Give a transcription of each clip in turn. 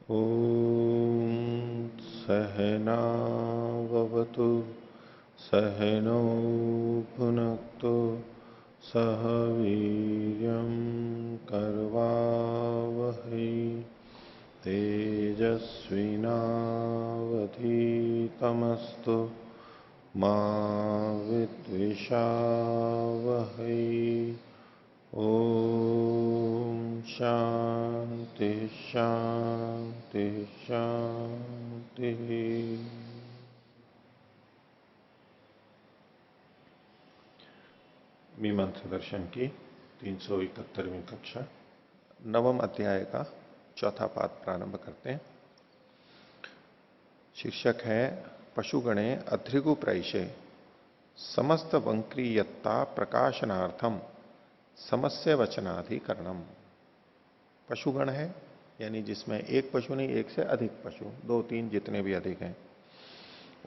ॐ सहनाववतु सहनौ भुनक्तु सह वीर्यं करवावहै तेजस्विनावधीतमस्तु मा विद्विषावहै। ओम शांति शांति शांति। मीमांसा दर्शन की 371वीं कक्षा नवम अध्याय का चौथा पाठ प्रारंभ करते हैं। शीर्षक है पशुगणे अध्रिगु प्रैषे समस्त वंक्रीयता प्रकाशनार्थम समस्य वचनाधिकरणम। पशुगण है यानी जिसमें एक पशु नहीं, एक से अधिक पशु, दो तीन जितने भी अधिक हैं,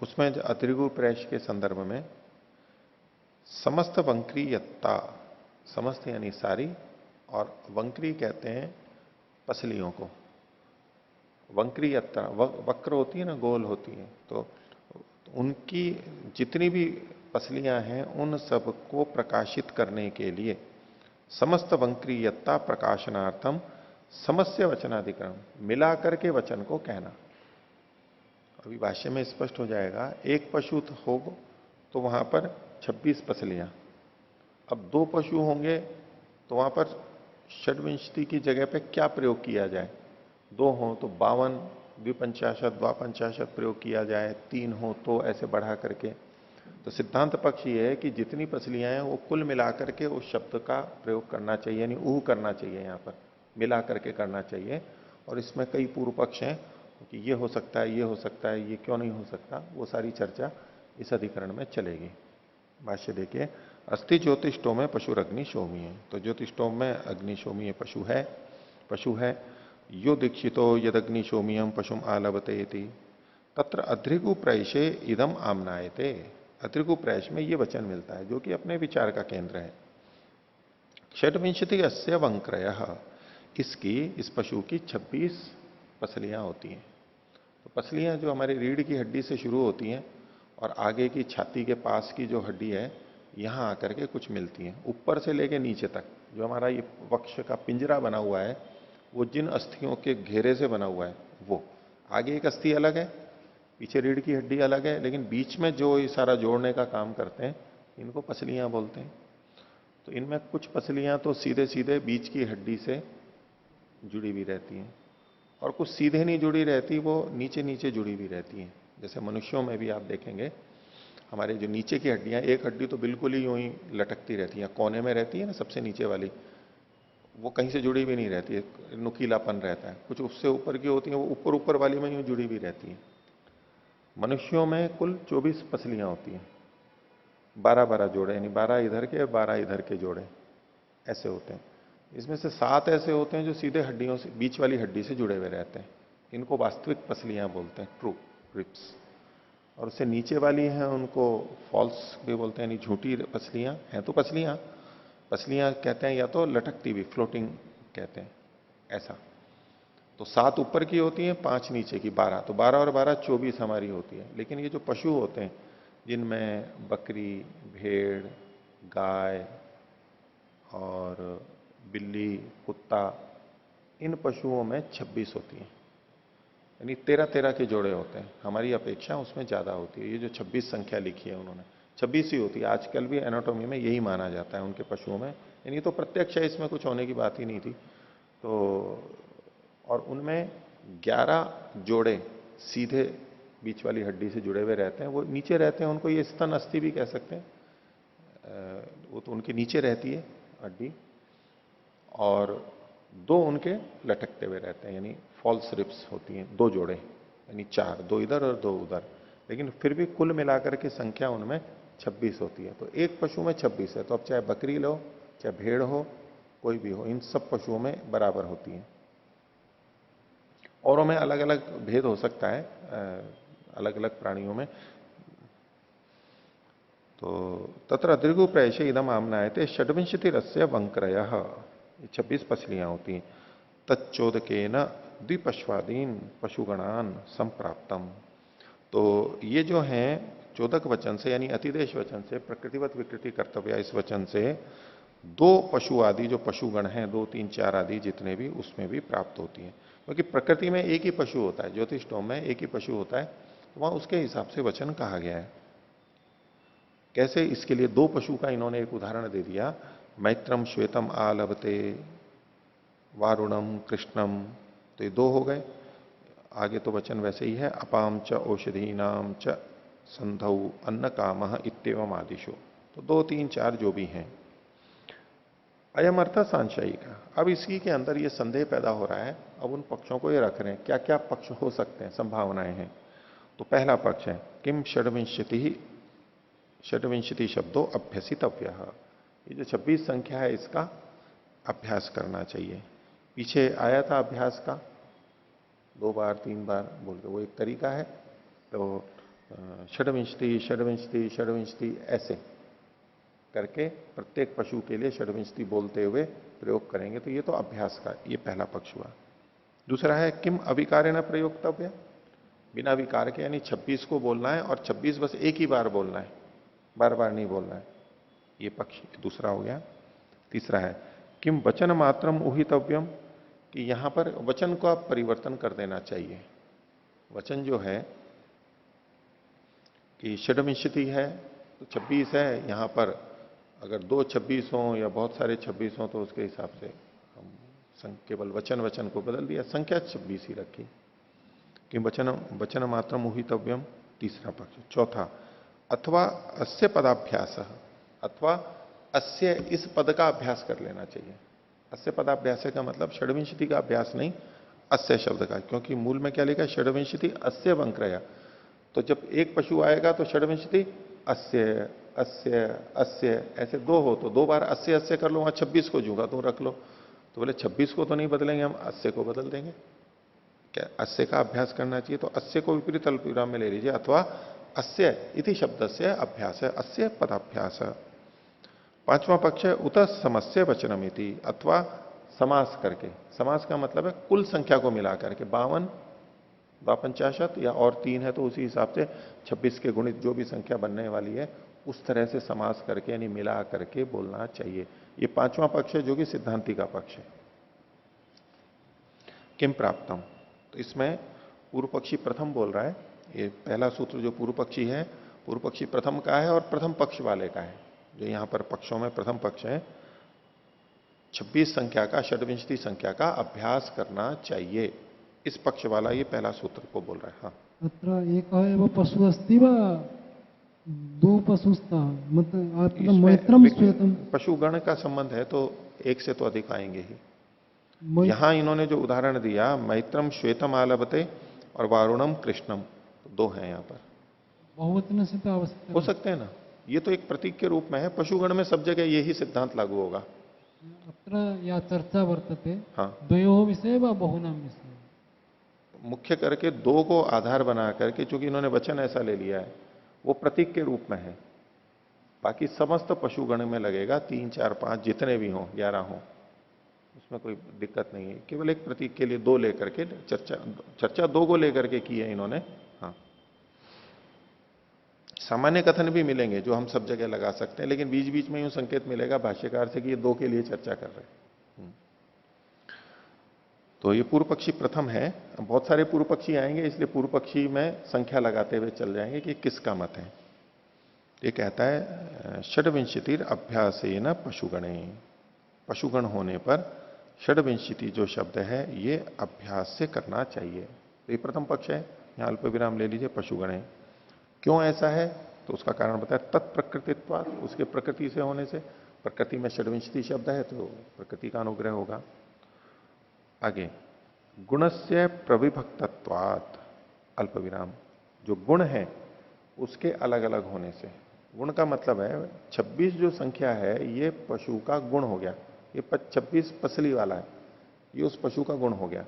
उसमें अत्रिगु प्रैश के संदर्भ में समस्त वंक्रीयता, समस्त यानी सारी, और वंक्री कहते हैं पसलियों को। वंक्रीयता वक्र होती है ना, गोल होती है, तो उनकी जितनी भी पसलियां हैं उन सब को प्रकाशित करने के लिए समस्त वंक्रीयता प्रकाशनार्थम समस्य वचनाधिकरण, मिलाकर के वचन को कहना। अभी भाष्य में स्पष्ट हो जाएगा। एक पशु हो तो वहां पर 26 पसलियां, अब दो पशु होंगे तो वहां पर षड्विंशति की जगह पे क्या प्रयोग किया जाए। दो हो तो 52, द्विपंचाशत द्वापंचाशत प्रयोग किया जाए, तीन हो तो ऐसे बढ़ा करके। तो सिद्धांत पक्ष ये है कि जितनी पसलियां हैं वो कुल मिलाकर के उस शब्द का प्रयोग करना चाहिए, यानी ऊह करना चाहिए, यहां पर मिला करके करना चाहिए। और इसमें कई पूर्व पक्ष हैं कि ये हो सकता है, ये हो सकता है, ये क्यों नहीं हो सकता, वो सारी चर्चा इस अधिकरण में चलेगी। भाष्य देखिए। अस्थि ज्योतिषों में पशुर अग्निशोमी है, तो ज्योतिषों में अग्निशोमी पशु है। यो दीक्षितो यद अग्निशोमियम पशुम आलवते तत्र अध्रिगु प्रैशे इदम आमनायते। अत्रिगु प्रैश में ये वचन मिलता है जो कि अपने विचार का केंद्र है। षड्विंशति अस्य वंक्रय, इसकी, इस पशु की 26 पसलियां होती हैं। तो पसलियां जो हमारी रीढ़ की हड्डी से शुरू होती हैं और आगे की छाती के पास की जो हड्डी है यहां आकर के कुछ मिलती हैं, ऊपर से लेके नीचे तक। जो हमारा ये वक्ष का पिंजरा बना हुआ है वो जिन अस्थियों के घेरे से बना हुआ है, वो आगे एक अस्थि अलग है, पीछे रीढ़ की हड्डी अलग है, लेकिन बीच में जो ये सारा जोड़ने का काम करते हैं इनको पसलियां बोलते हैं। तो इनमें कुछ पसलियां तो सीधे सीधे बीच की हड्डी से जुड़ी भी रहती हैं और कुछ सीधे नहीं जुड़ी रहती, वो नीचे नीचे जुड़ी भी रहती हैं। जैसे मनुष्यों में भी आप देखेंगे हमारे जो नीचे की हड्डियां, एक हड्डी तो बिल्कुल ही यूं ही लटकती रहती है, कोने में रहती है ना सबसे नीचे वाली, वो कहीं से जुड़ी भी नहीं रहती है, नुकीलापन रहता है। कुछ उससे ऊपर की होती है, वो ऊपर ऊपर वाली में यूं जुड़ी भी रहती है। मनुष्यों में कुल 24 पसलियां होती हैं, 12-12 जोड़े, यानी 12 इधर के 12 इधर के जोड़े ऐसे होते हैं। इसमें से 7 ऐसे होते हैं जो सीधे हड्डियों से, बीच वाली हड्डी से जुड़े हुए रहते हैं, इनको वास्तविक पसलियां बोलते हैं, ट्रू रिप्स। और उससे नीचे वाली हैं उनको फॉल्स भी बोलते हैं, यानी झूठी पसलियां हैं। तो पसलियां पसलियां कहते हैं, या तो लटकती हुई, फ्लोटिंग कहते हैं ऐसा। तो 7 ऊपर की होती हैं, 5 नीचे की, 12। तो 12 और 12 24 हमारी होती है। लेकिन ये जो पशु होते हैं जिनमें बकरी, भेड़, गाय और बिल्ली, कुत्ता, इन पशुओं में 26 होती हैं, यानी 13-13 के जोड़े होते हैं। हमारी अपेक्षा उसमें ज्यादा होती है। ये जो 26 संख्या लिखी है उन्होंने, 26 ही होती है। आजकल भी एनाटॉमी में यही माना जाता है उनके पशुओं में, यानी तो प्रत्यक्ष है, इसमें कुछ होने की बात ही नहीं थी। तो और उनमें 11 जोड़े सीधे बीच वाली हड्डी से जुड़े हुए रहते हैं, वो नीचे रहते हैं, उनको ये स्तन अस्थि भी कह सकते हैं। वो तो उनके नीचे रहती है हड्डी, और दो उनके लटकते हुए रहते हैं, यानी फॉल्स रिप्स होती हैं, दो जोड़े, यानी 4, दो इधर और दो उधर। लेकिन फिर भी कुल मिलाकर के संख्या उनमें 26 होती है। तो एक पशु में 26 है, तो अब चाहे बकरी लो, चाहे भेड़ हो, कोई भी हो, इन सब पशुओं में बराबर होती है। औरों में अलग अलग भेद हो सकता है, अलग अलग प्राणियों में। तो तत्र दीर्घ प्रयशे इदम आमनायते षड्विंशति रस्य वंक्रय, 26 पसलियां होती हैं। तच्चोदके न द्विपश्वादीन पशुगणान संप्राप्तम। तो ये जो है चोदक वचन से यानी अतिदेश वचन से प्रकृतिवत विकृति कर्तव्य इस वचन से दो पशु आदि जो पशुगण हैं, 2, 3, 4 आदि जितने भी, उसमें भी प्राप्त होती है। क्योंकि प्रकृति में एक ही पशु होता है, ज्योतिषोम में एक ही पशु होता है, तो वहां उसके हिसाब से वचन कहा गया है। कैसे? इसके लिए दो पशु का इन्होंने एक उदाहरण दे दिया। मैत्रम श्वेतम आलभते वारुणम कृष्णम, तो ये दो हो गए। आगे तो वचन वैसे ही है, अपाम च औषधीनाम च संधौ अन्न कामः इत्येवम आदिशो। तो 2, 3, 4 जो भी हैं। अयम अर्थ सांशयी का। अब इसी के अंदर ये संदेह पैदा हो रहा है। अब उन पक्षों को ये रख रहे हैं, क्या क्या पक्ष हो सकते हैं, संभावनाएं हैं। तो पहला पक्ष है किम षड्विंशति शब्दों अभ्यसितव्य। ये जो 26 संख्या है इसका अभ्यास करना चाहिए। पीछे आया था अभ्यास का, 2 बार 3 बार बोल के, वो एक तरीका है। तो षड्विंशति षड्विंशति षड्विंशति ऐसे करके प्रत्येक पशु के लिए षड्विंशति बोलते हुए प्रयोग करेंगे। तो ये तो अभ्यास का ये पहला पक्ष हुआ। दूसरा है किम अविकारेण प्रयोक्तव्य, बिना विकार के, यानी 26 को बोलना है और 26 बस एक ही बार बोलना है, बार बार नहीं बोलना है। ये पक्ष दूसरा हो गया। तीसरा है किम वचन मात्रम उहितव्यम, कि यहां पर वचन को आप परिवर्तन कर देना चाहिए। वचन जो है कि षड्विंशति है तो 26 है, यहां पर अगर 2 26 हो या बहुत सारे 26 हो तो उसके हिसाब से हम केवल वचन को बदल दिया, संख्या 26 ही रखी। कि वचन मात्रम उहितव्यम, तीसरा पक्ष। चौथा अथवा अस्य पदाभ्यास, अथवा अस्य इस पद का अभ्यास कर लेना चाहिए। अस्य पदाभ्यास का मतलब षड्विंशति का अभ्यास नहीं, अस्य शब्द का। क्योंकि मूल में क्या लिखा है, षड्विंशति अस्य वंक्रया। तो जब एक पशु आएगा तो षड्विंशति अस्य अस्य अस्य, ऐसे 2 हो तो 2 बार अस्य अस्य कर लो, वहां 26 को जूंगा तुम रख लो। तो बोले 26 को तो नहीं बदलेंगे हम, अस्य को बदल देंगे। क्या अस्य का अभ्यास करना चाहिए? तो अस्य को विपरीत अल्पविराम में ले लीजिए। अथवा अस्य इति शब्द से अभ्यास है, अस्य पदाभ्यास। पांचवा पक्ष है उत समस्य वचनमिति, अथवा समास करके। समास का मतलब है कुल संख्या को मिला करके, 52 52 या और 3 है तो उसी हिसाब से 26 के गुणित जो भी संख्या बनने वाली है उस तरह से समास करके यानी मिला करके बोलना चाहिए। ये पांचवा पक्ष है जो कि सिद्धांति का पक्ष है। किम प्राप्तम, तो इसमें पूर्व पक्षी प्रथम बोल रहा है। ये पहला सूत्र जो पूर्व पक्षी है, पूर्व पक्षी प्रथम का है और प्रथम पक्ष वाले का है। जो यहां पर पक्षों में प्रथम पक्ष है, 26 संख्या का, षड्विंशति संख्या का अभ्यास करना चाहिए, इस पक्ष वाला ये पहला सूत्र को बोल रहा है। हाँ, अत्र एकः एव पशु अस्ति वा दो पशुस्ता, मतलब मैत्रम श्वेतम। पशुगण का संबंध है तो एक से तो अधिक आएंगे ही। यहां इन्होंने जो उदाहरण दिया, मैत्रम श्वेतम आलभते और वारुणम कृष्णम, तो 2 हैं यहां पर। बहुवचन से तो आवश्यक हो सकते हैं ना, ये तो एक प्रतीक के रूप में है। पशुगण में सब जगह यही सिद्धांत लागू होगा। अत्र या चर्चा वर्तते हाँ, द्वयोः विषये वा बहुनां विषये। मुख्य करके 2 को आधार बना करके, चूंकि इन्होंने वचन ऐसा ले लिया है, वो प्रतीक के रूप में है। बाकी समस्त पशुगण में लगेगा, 3, 4, 5 जितने भी हों, 11 हों, उसमें कोई दिक्कत नहीं है। केवल एक प्रतीक के लिए 2 लेकर के चर्चा 2 को लेकर के की है इन्होंने। हाँ, सामान्य कथन भी मिलेंगे जो हम सब जगह लगा सकते हैं, लेकिन बीच बीच में यूं संकेत मिलेगा भाष्यकार से कि ये 2 के लिए चर्चा कर रहे हैं। तो ये पूर्व पक्षी प्रथम है। बहुत सारे पूर्व पक्षी आएंगे, इसलिए पूर्व पक्षी में संख्या लगाते हुए चल जाएंगे कि किसका मत है। ये कहता है षड्विंशतिर अभ्यासेन पशुगणे, पशुगण होने पर षड्विंशति जो शब्द है ये अभ्यास से करना चाहिए। तो ये प्रथम पक्ष है, यहां अल्प विराम ले लीजिए, पशुगणे। क्यों ऐसा है तो उसका कारण बताया, तत्प्रकृतित्वात्, उसके प्रकृति से होने से। प्रकृति में षड्विंशति शब्द है तो प्रकृति का अनुग्रह होगा। आगे गुणस्य प्रविभक्तत्वात् अल्प विराम, जो गुण है उसके अलग अलग होने से। गुण का मतलब है 26 जो संख्या है ये पशु का गुण हो गया, ये 26 पसली वाला है, ये उस पशु का गुण हो गया।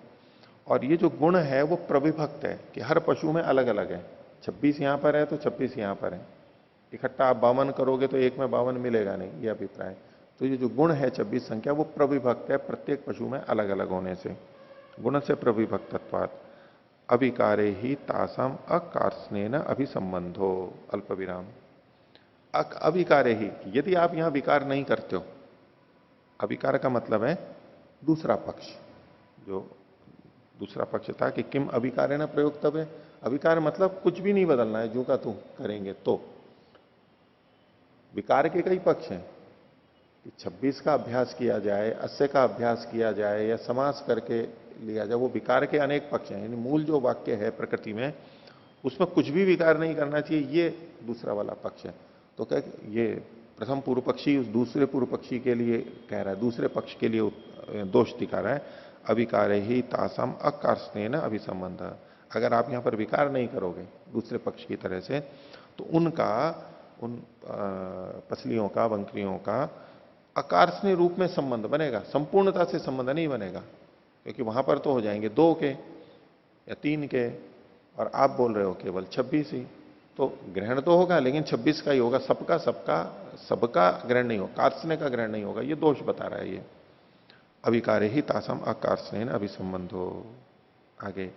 और ये जो गुण है वो प्रविभक्त है कि हर पशु में अलग अलग है। 26 यहां पर है तो 26 यहां पर है, इकट्ठा आप 52 करोगे तो एक में 52 मिलेगा नहीं, ये अभिप्राय। तो ये जो गुण है 26 संख्या वो प्रविभक्त है प्रत्येक पशु में अलग अलग होने से। गुण से प्रविभक्तत्वात् अविकारे ही तासाम अकार्षणेन अभिसंबंधो, अल्प विराम। अविकारे ही, यदि आप यहां विकार नहीं करते हो, अविकार का मतलब है दूसरा पक्ष, जो दूसरा पक्ष था कि किम अविकारे न प्रयोक्तव्य, अविकार मतलब कुछ भी नहीं बदलना है, जो का तू करेंगे तो। विकार के कई पक्ष हैं कि 26 का अभ्यास किया जाए, 80 का अभ्यास किया जाए या समास करके लिया जाए, वो विकार के अनेक पक्ष हैं। यानी मूल जो वाक्य है प्रकृति में, उसमें कुछ भी विकार नहीं करना चाहिए, ये दूसरा वाला पक्ष है। तो क्या ये प्रथम पूर्व पक्षी उस दूसरे पूर्व पक्षी के लिए कह रहा है, दूसरे पक्ष के लिए दोष दिखा रहा है। अविकारे ही तासाम अकार्षणेन अभिसंबंध, अगर आप यहां पर विकार नहीं करोगे दूसरे पक्ष की तरह से, तो उनका, उन पसलियों का, वंक्रियों का अकार्षणीय रूप में संबंध बनेगा, संपूर्णता से संबंध नहीं बनेगा। क्योंकि वहां पर तो हो जाएंगे 2 के या 3 के, और आप बोल रहे हो केवल 26 ही, तो ग्रहण तो होगा लेकिन 26 का ही होगा, सबका सबका सबका ग्रहण नहीं होगा, कार्षण का ग्रहण नहीं होगा। ये दोष बता रहा है ये। अविकारे ही तासम अकार्षणेन अभिसंबंधो। आगे,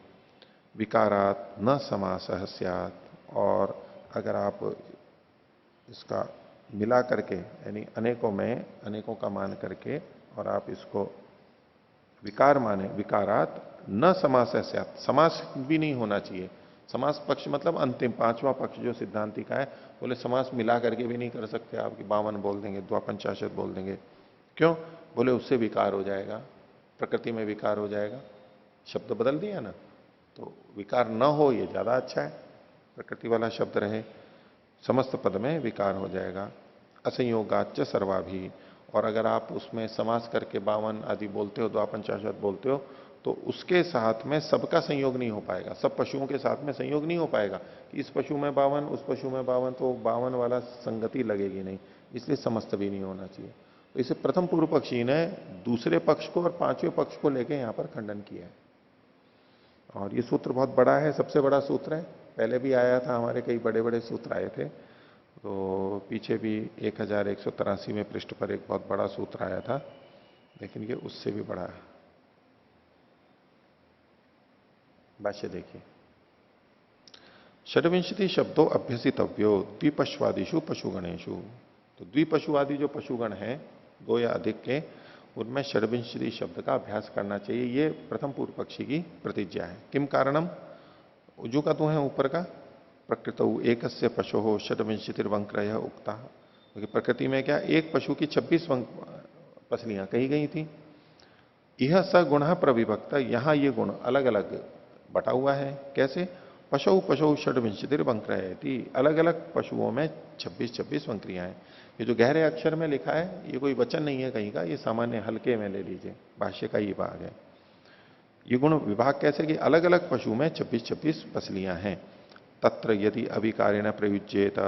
विकारात न समासः स्यात्, और अगर आप इसका मिला करके, यानी अनेकों में अनेकों का मान करके, और आप इसको विकार माने, विकारात न समास स्यात्, समास भी नहीं होना चाहिए। समास पक्ष मतलब अंतिम 5वां पक्ष जो सिद्धांति का है, बोले समास मिला करके भी नहीं कर सकते आप कि 52 बोल देंगे, द्वापंचाशत बोल देंगे। क्यों? बोले उससे विकार हो जाएगा, प्रकृति में विकार हो जाएगा, शब्द बदल दिया ना। तो विकार न हो ये ज्यादा अच्छा है, प्रकृति वाला शब्द रहे, समस्त पद में विकार हो जाएगा। असंयोगाच सर्वाभि, और अगर आप उसमें समास करके 52 आदि बोलते हो, द्वापंचाशत बोलते हो, तो उसके साथ में सबका संयोग नहीं हो पाएगा, सब पशुओं के साथ में संयोग नहीं हो पाएगा कि इस पशु में 52, उस पशु में 52, तो 52 वाला संगति लगेगी नहीं, इसलिए समस्त भी नहीं होना चाहिए। तो इसे प्रथम पूर्व पक्षी ने दूसरे पक्ष को और 5वें पक्ष को लेकर यहां पर खंडन किया है। और ये सूत्र बहुत बड़ा है, सबसे बड़ा सूत्र है, पहले भी आया था, हमारे कई बड़े बड़े सूत्र आए थे। तो पीछे भी 1183वें पृष्ठ पर एक बहुत बड़ा सूत्र आया था, लेकिन ये उससे भी बड़ा है। भाष्य देखिए, षड्विंशति शब्दों अभ्यसितव्यो द्विपश्वादिषु पशुगणेशु। तो द्विपशुवादी जो पशुगण हैं, 2 या अधिक के, उनमें षड्विंशति शब्द का अभ्यास करना चाहिए। ये प्रथम पूर्व पक्षी की प्रतिज्ञा है। किम कारणम, जो का तो है ऊपर का, प्रकृत एकस्य पशो षड्विंशतिर्वंक्रय उक्ता, क्योंकि प्रकृति में क्या एक पशु की 26 पसलियां कही गई थी। यह स गुण प्रविभक्त, यहां ये गुण अलग अलग बटा हुआ है। कैसे? पशु पशु षड्विंशतिर्वंक्रयति, अलग अलग पशुओं में 26 वंक्रियां हैं। ये जो गहरे अक्षर में लिखा है, ये कोई वचन नहीं है कहीं का, ये सामान्य हल्के में ले लीजिए, भाष्य का ये भाग है। ये गुण विभाग कैसे कि अलग अलग पशु में 26 पसलियां हैं। तत्र यदि अविकारेण प्रयुज्येत,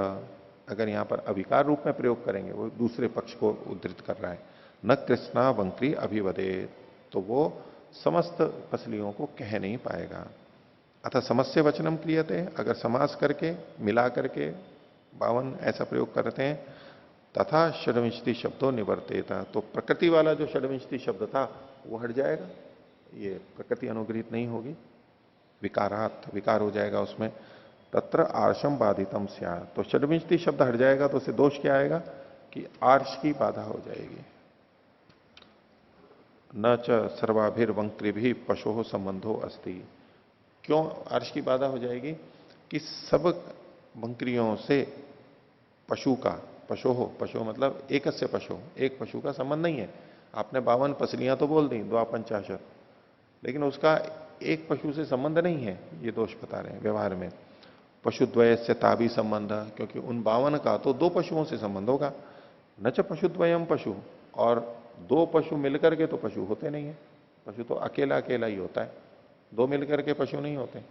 अगर यहां पर अविकार रूप में प्रयोग करेंगे, वो दूसरे पक्ष को उद्धृत कर रहा है, न कृष्णा वंक्री अभिवदे, तो वो समस्त पसलियों को कह नहीं पाएगा। अतः समस्य वचनम क्रियते, अगर समास करके मिला करके 52 ऐसा प्रयोग करते हैं, तथा षड्विंशति शब्दों निवर्तेता, तो प्रकृति वाला जो षड्विंशति शब्द था वो हट जाएगा, ये प्रकृति अनुग्रहित नहीं होगी। विकारात, विकार हो जाएगा उसमें। तत्र आर्षम बाधितम स्या, तो षड्विंशति शब्द हट जाएगा तो उससे दोष क्या आएगा कि आर्ष की बाधा हो जाएगी। न च सर्वाभिर्वंक्रि भी पशु संबंधो अस्ति, क्यों आर्ष की बाधा हो जाएगी कि सब वंक्रियों से पशु का, पशु मतलब एकस्य पशु, एक पशु का संबंध नहीं है। आपने 52 पसलियां तो बोल दी, द्वापंचाशत, लेकिन उसका एक पशु से संबंध नहीं है, ये दोष बता रहे हैं व्यवहार में। पशुद्वय से ताबी संबंध, क्योंकि उन 52 का तो 2 पशुओं से संबंध होगा। न च पशुद्वयम पशु, और 2 पशु मिलकर के तो पशु होते नहीं है, पशु तो अकेला अकेला ही होता है, 2 मिलकर के पशु नहीं होते।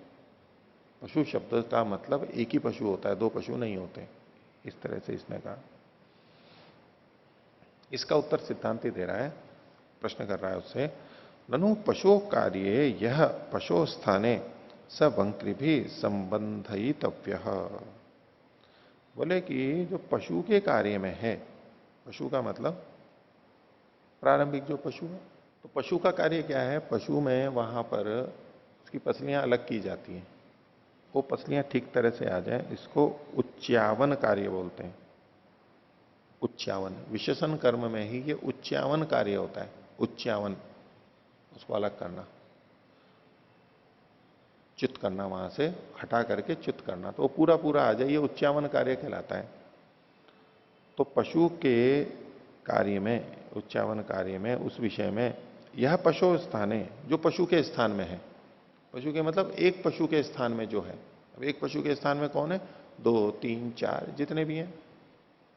पशु शब्द का मतलब एक ही पशु होता है, 2 पशु नहीं होते, इस तरह से इसने कहा। इसका उत्तर सिद्धांति दे रहा है, प्रश्न कर रहा है उससे, ननु पशु कार्य यह पशु स्थाने स वंक्रि भी संबंधितव्य। बोले कि जो पशु के कार्य में है, पशु का मतलब प्रारंभिक जो पशु है, तो पशु का कार्य क्या है? पशु में वहां पर उसकी पसलियां अलग की जाती हैं, वो पसलियां ठीक तरह से आ जाए, इसको उच्चावन कार्य बोलते हैं। उच्चावन विशेषण कर्म में ही ये उच्चावन कार्य होता है। उच्चावन, उसको अलग करना, च्युत करना, वहां से हटा करके च्युत करना, तो वो पूरा पूरा आ जाए, ये उच्चावन कार्य कहलाता है। तो पशु के कार्य में, उच्चावन कार्य में, उस विषय में यह पशु स्थान है, जो पशु के स्थान में है। पशु के मतलब एक पशु के स्थान में जो है। अब एक पशु के स्थान में कौन है? 2, 3, 4 जितने भी हैं।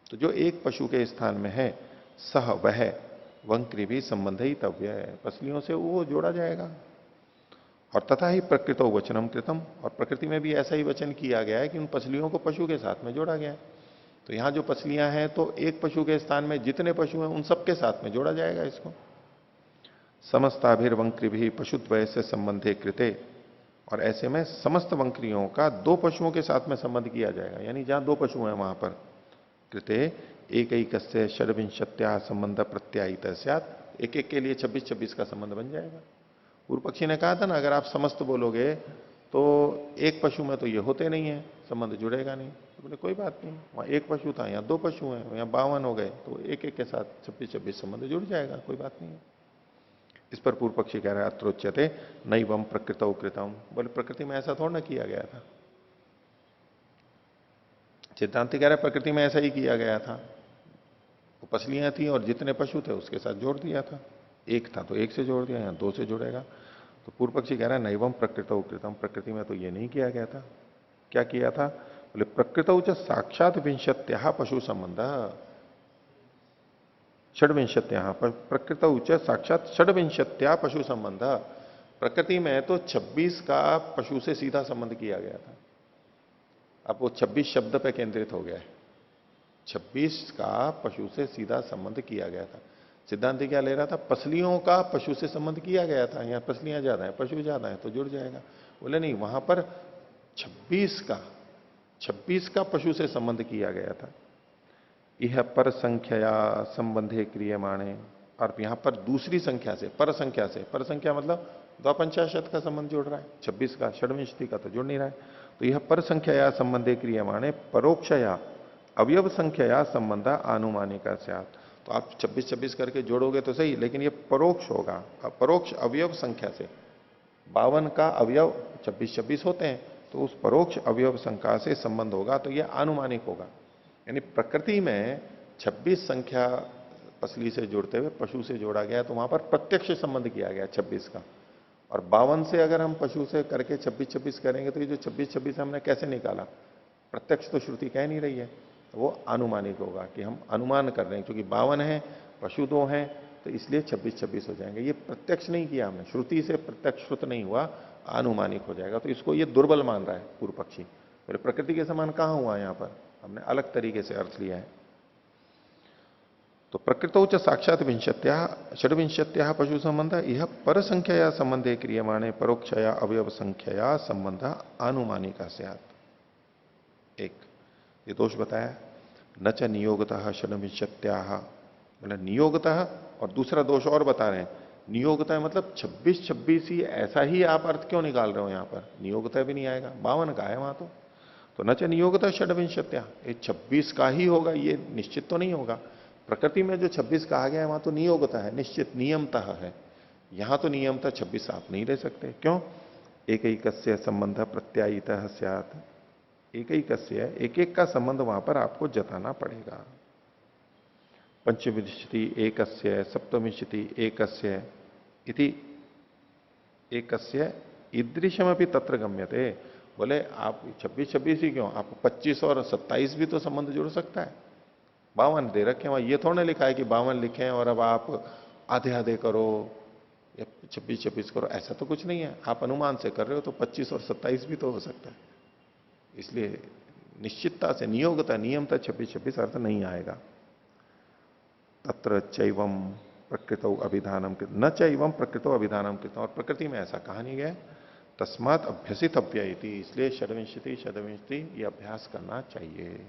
तो जो एक पशु के स्थान में है, सह वह वंक्री भी संबंध ही तव्य है, पसलियों से वो जोड़ा जाएगा। और तथा ही प्रकृतो वचनम कृतम, और प्रकृति में भी ऐसा ही वचन किया गया है कि उन पसलियों को पशु के साथ में जोड़ा गया है। तो यहां जो पसलियां हैं, तो एक पशु के स्थान में जितने पशु हैं उन सबके साथ में जोड़ा जाएगा इसको। समस्ताभिर्वंक्री भी पशुद्वय से संबंधे कृते, और ऐसे में समस्त वंक्रियों का दो पशुओं के साथ में संबंध किया जाएगा, यानी जहां दो पशु हैं वहां पर कृते एक कस्य षड्विंशत्या संबंध प्रत्यायित स्यात्, एक एक के लिए 26-26 का संबंध बन जाएगा। पूर्व पक्षी ने कहा था ना, अगर आप समस्त बोलोगे तो एक पशु में तो ये होते नहीं है, संबंध जुड़ेगा नहीं। तो बोले कोई बात नहीं, वहां एक पशु था, यहाँ दो पशु हैं, यहाँ 52 हो गए, तो एक एक के साथ 26-26 संबंध जुड़ जाएगा, कोई बात नहीं है। इस पर पूर्व पक्षी कह रहा है अत्रोच्यते नैवम प्रकृतौ कृतम, बोले प्रकृति में ऐसा थोड़ा ना किया गया था। सिद्धांत कह रहा है प्रकृति में ऐसा ही किया गया था, वो पसलियां थी और जितने पशु थे उसके साथ जोड़ दिया था। एक था तो एक से जोड़ दिया, यहां दो से जुड़ेगा। तो पूर्व पक्षी कह रहा है नैवम प्रकृतौ कृतम, प्रकृति में तो ये नहीं किया गया था। क्या किया था? बोले प्रकृतौ च साक्षात विंशत्या पशु संबंध, षड्विंशत्या प्रकृतौ च साक्षात षड्विंशत्या पशु संबंध, प्रकृति में तो 26 का पशु से सीधा संबंध किया गया था। अब वो 26 शब्द पे केंद्रित हो गया है, 26 का पशु से सीधा संबंध किया गया था। सिद्धांत क्या ले रहा था? पसलियों का पशु से संबंध किया गया था, यहां पसलियां ज्यादा है, पशु ज्यादा है, तो जुड़ जाएगा। बोले नहीं, वहां पर 26 का पशु से संबंध किया गया था। यह पर संख्या संबंधे क्रियमाणे, और यहां पर दूसरी संख्या से, पर संख्या से, पर संख्या मतलब 250 का संबंध जोड़ रहा है, 26 का, षड्विंशति का तो जुड़ नहीं रहा है। तो यह पर संख्या संबंधे क्रियमाणे परोक्षया अवयव संख्या संबंध आनुमानिका स्यात्, तो आप 26-26 करके जोड़ोगे तो सही, लेकिन ये परोक्ष होगा, परोक्ष अवयव संख्या से। 52 का अवयव 26-26 होते हैं, तो उस परोक्ष अवयव संख्या से संबंध होगा, तो यह आनुमानिक होगा। यानी प्रकृति में 26 संख्या पसली से जोड़ते हुए पशु से जोड़ा गया, तो वहां पर प्रत्यक्ष संबंध किया गया 26 का। और 52 से अगर हम पशु से करके 26-26 करेंगे, तो ये जो 26-26 हमने कैसे निकाला? प्रत्यक्ष तो श्रुति कह नहीं रही है, तो वो अनुमानिक होगा कि हम अनुमान कर रहे हैं, क्योंकि 52 है, पशु 2 हैं, तो इसलिए 26-26 हो जाएंगे। ये प्रत्यक्ष नहीं किया हमने, श्रुति से प्रत्यक्ष श्रुत नहीं हुआ, अनुमानिक हो जाएगा। तो इसको ये दुर्बल मान रहा है पूर्व पक्षी। बोले प्रकृति के समान कहां हुआ? यहां पर हमने अलग तरीके से अर्थ लिया है। तो प्रकृतौ च साक्षात विंशत्या षड्विंशत्या पशु संबंध, यह पर संख्या संबंधे क्रियमाणे परोक्षया अवयव संख्या संबंध आनुमानिका स्यात्। एक ये दोष बताया, न च नियोगतः षड्विंशत्या, मतलब नियोगतः, और दूसरा दोष और बता रहे हैं, नियोगतः मतलब 26-26 ही, ऐसा ही आप अर्थ क्यों निकाल रहे हो? यहां पर नियोगतः भी नहीं आएगा, 52 का है वहां तो न च नियोगतः षड्विंशत्या, ये 26 का ही होगा, ये निश्चित तो नहीं होगा। प्रकृति में जो 26 कहा गया है वहां तो नियोगतः है, निश्चित नियमतः है, यहां तो नियमतः 26 आप नहीं ले सकते। क्यों? एकैकस्य संबंध प्रत्यायितः स्यात्, एकैकस्य एक एक का संबंध वहां पर आपको जताना पड़ेगा। पंचविंशति एकस्य, सप्तविंशति एकस्य इति एकस्य ईदृशमपि तत्र गम्यते। बोले आप 26-26 ही क्यों, आप 25 और 27 भी तो संबंध जुड़ सकता है। 52 दे रखे वहां, ये थोड़ा लिखा है कि 52 लिखे हैं और अब आप आधे आधे करो या 26-26 करो, ऐसा तो कुछ नहीं है। आप अनुमान से कर रहे हो तो 25 और 27 भी तो हो सकता है। इसलिए निश्चितता से, नियोगता, नियमता 26-26 अर्थ नहीं आएगा। तत्र चैवम प्रकृतौ अभिधानम, न चैवम प्रकृतो अभिधानम कृत, और प्रकृति में ऐसा कहा नहीं गया, तस्मात अभ्यसित अव्ययति, इसलिए षड्विंशति ये अभ्यास करना चाहिए।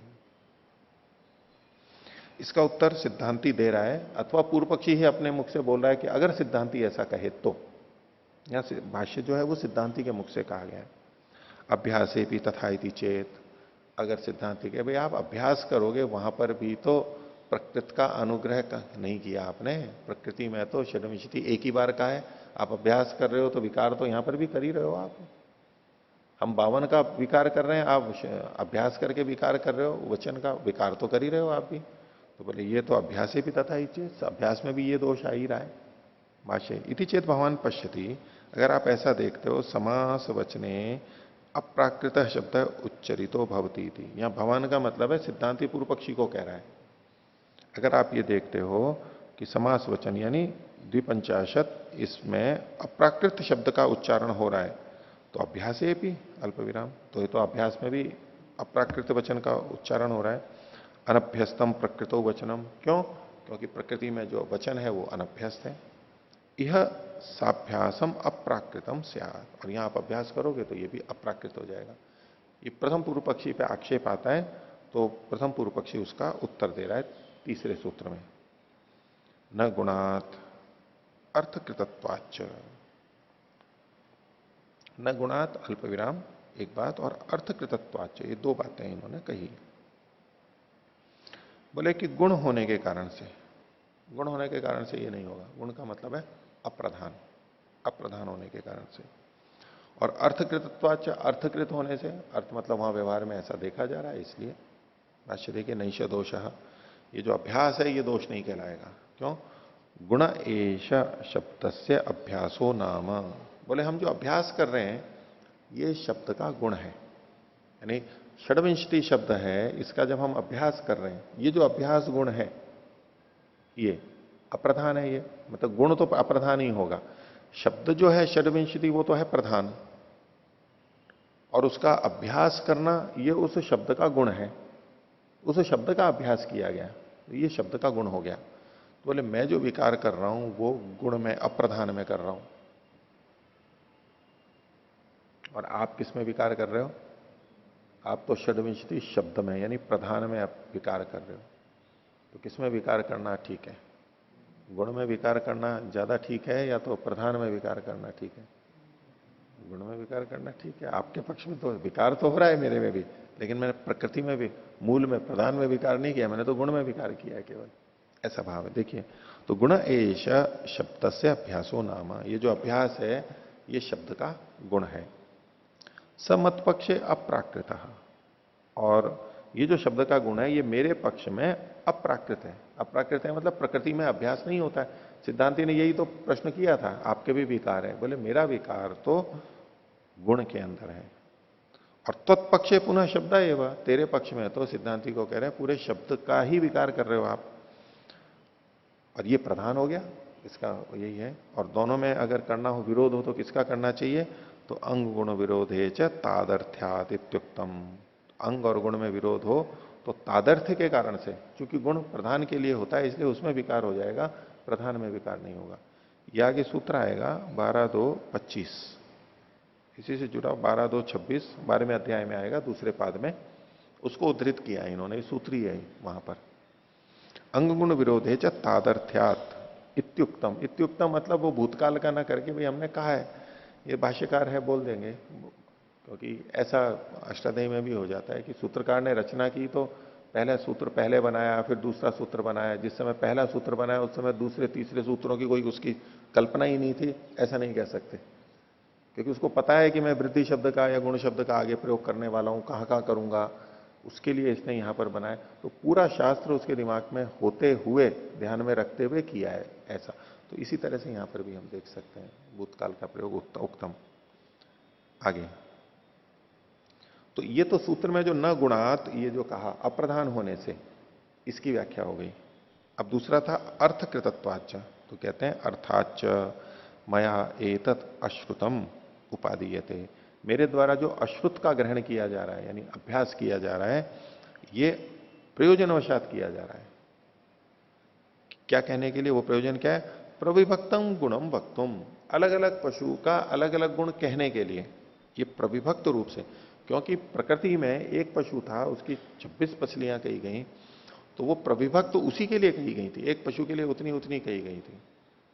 इसका उत्तर सिद्धांती दे रहा है, अथवा पूर्व पक्षी ही अपने मुख से बोल रहा है कि अगर सिद्धांती ऐसा कहे तो। यहां से भाष्य जो है वो सिद्धांती के मुख से कहा गया है। अभ्यासे भी तथा इति चेत, अगर सिद्धांति के भाई आप अभ्यास करोगे वहां पर भी तो प्रकृति का अनुग्रह नहीं किया आपने। प्रकृति में तो षड्विंशति एक ही बार का है, आप अभ्यास कर रहे हो तो विकार तो यहां पर भी कर ही रहे हो आप। हम 52 का विकार कर रहे हैं, आप अभ्यास करके विकार कर रहे हो, वचन का विकार तो कर ही रहे हो आप भी। तो बोले ये तो अभ्यास भी तथा ही चेत, अभ्यास में भी ये दोष आ ही रहा है। भाष्य इति चेत भगवान पश्यति, अगर आप ऐसा देखते हो समास वचने अप्राकृत शब्द उच्चरितो भवती थी। यहां भगवान का मतलब है सिद्धांति पूर्व पक्षी को कह रहा है। अगर आप ये देखते हो कि समास वचन यानी द्विपंचाशत इसमें अप्राकृत शब्द का उच्चारण हो रहा है, तो अभ्यास भी अल्प विराम, तो ये तो अभ्यास में भी अप्राकृत वचन का उच्चारण हो रहा है। अनभ्यस्तम प्रकृतो वचनम, क्यों? क्योंकि प्रकृति में जो वचन है वो अनभ्यस्त है। यह साभ्यासम अप्राकृतम स्यात्, और यहां आप अभ्यास करोगे तो ये भी अप्राकृत हो जाएगा। ये प्रथम पूर्व पक्षी पे आक्षेप आता है, तो प्रथम पूर्व पक्षी उसका उत्तर दे रहा है तीसरे सूत्र में। न गुणात अर्थकृतत्वाच्च, न गुणात अल्प विराम एक बात, और अर्थकृतत्वाच्च ये दो बातें इन्होंने कही। बोले कि गुण होने के कारण से, गुण होने के कारण से ये नहीं होगा। गुण का मतलब है अप्रधान, अप्रधान होने के कारण से। और अर्थकृतत्वाच, अर्थकृत होने से, अर्थ मतलब वहां व्यवहार में ऐसा देखा जा रहा है, इसलिए भाष्य देखिए नैष दोष, ये जो अभ्यास है ये दोष नहीं कहलाएगा। क्यों? गुण एष शब्द से अभ्यासो नाम, बोले हम जो अभ्यास कर रहे हैं ये शब्द का गुण है, यानी षड्विंशति शब्द है, इसका जब हम अभ्यास कर रहे हैं, ये जो अभ्यास गुण है ये अप्रधान है। ये मतलब गुण तो अप्रधान ही होगा, शब्द जो है षड्विंशति वो तो है प्रधान, और उसका अभ्यास करना ये उस शब्द का गुण है, उस शब्द का अभ्यास किया गया, तो ये शब्द का गुण हो गया। तो बोले मैं जो विकार कर रहा हूं वो गुण में अप्रधान में कर रहा हूं, और आप किस में विकार कर रहे हो? आप तो षड्विंशति शब्द में यानी प्रधान में आप विकार कर रहे हो। तो किस में विकार करना ठीक है? गुण में विकार करना ज्यादा ठीक है या तो प्रधान में विकार करना ठीक है? गुण में विकार करना ठीक है। आपके पक्ष में तो विकार तो हो रहा है, मेरे में भी, लेकिन मैंने प्रकृति में भी, मूल में, प्रधान में विकार नहीं किया, मैंने तो गुण में विकार किया है केवल, ऐसा भाव है। देखिए, तो गुण एष शब्द से अभ्यासो नाम, ये जो अभ्यास है ये शब्द का गुण है। समत पक्षे अप्राकृत, और ये जो शब्द का गुण है ये मेरे पक्ष में अप्राकृत है। अप्राकृत है मतलब प्रकृति में अभ्यास नहीं होता है। सिद्धांति ने यही तो प्रश्न किया था, आपके भी विकार है, बोले मेरा विकार तो गुण के अंदर है। और तत्पक्षे पुनः शब्द एवं, तेरे पक्ष में तो सिद्धांति को कह रहे हैं पूरे शब्द का ही विकार कर रहे हो आप, और ये प्रधान हो गया, इसका यही है। और दोनों में अगर करना हो, विरोध हो, तो किसका करना चाहिए? तो अंग गुण विरोधे च तादर्थ्यात इत्युक्तम, अंग और गुण में विरोध हो तो तादर्थ्य के कारण से, क्योंकि गुण प्रधान के लिए होता है इसलिए उसमें विकार हो जाएगा, प्रधान में विकार नहीं होगा। ये आगे सूत्र आएगा 12:2:25, इसी से जुड़ा 12:2:26 12वें अध्याय में आएगा, दूसरे पाद में उसको उद्धृत किया है इन्होंने, सूत्री है वहां पर। अंग गुण विरोधे च तादर्थ्यात इत्युक्तम, इत्युक्तम मतलब वो भूतकाल का ना करके भाई हमने कहा है, ये भाष्यकार है बोल देंगे, क्योंकि ऐसा अष्टाध्यायी में भी हो जाता है कि सूत्रकार ने रचना की तो पहला सूत्र पहले बनाया, फिर दूसरा सूत्र बनाया, जिस समय पहला सूत्र बनाया उस समय दूसरे तीसरे सूत्रों की कोई उसकी कल्पना ही नहीं थी, ऐसा नहीं कह सकते, क्योंकि उसको पता है कि मैं वृद्धि शब्द का या गुण शब्द का आगे प्रयोग करने वाला हूं, कहां कहां करूंगा, उसके लिए इसने यहां पर बनाया। तो पूरा शास्त्र उसके दिमाग में होते हुए, ध्यान में रखते हुए किया है ऐसा। तो इसी तरह से यहां पर भी हम देख सकते हैं भूतकाल का प्रयोग उत्तम। आगे तो ये तो सूत्र में जो न गुणात, ये जो कहा अप्रधान होने से, इसकी व्याख्या हो गई। अब दूसरा था अर्थकृतत्वाच्च, तो कहते हैं अर्थाच्च मया एतत् अश्रुतम उपादीयते, मेरे द्वारा जो अश्रुत का ग्रहण किया जा रहा है यानी अभ्यास किया जा रहा है, ये प्रयोजनवशात किया जा रहा है। क्या कहने के लिए? वो प्रयोजन क्या है? प्रविभक्तम गुणम वक्तुम, अलग अलग पशु का अलग अलग गुण कहने के लिए, ये प्रविभक्त रूप से, क्योंकि प्रकृति में एक पशु था, उसकी 26 पसलियां कही गई, तो वो प्रविभक्त तो उसी के लिए कही गई थी, एक पशु के लिए उतनी उतनी कही गई थी।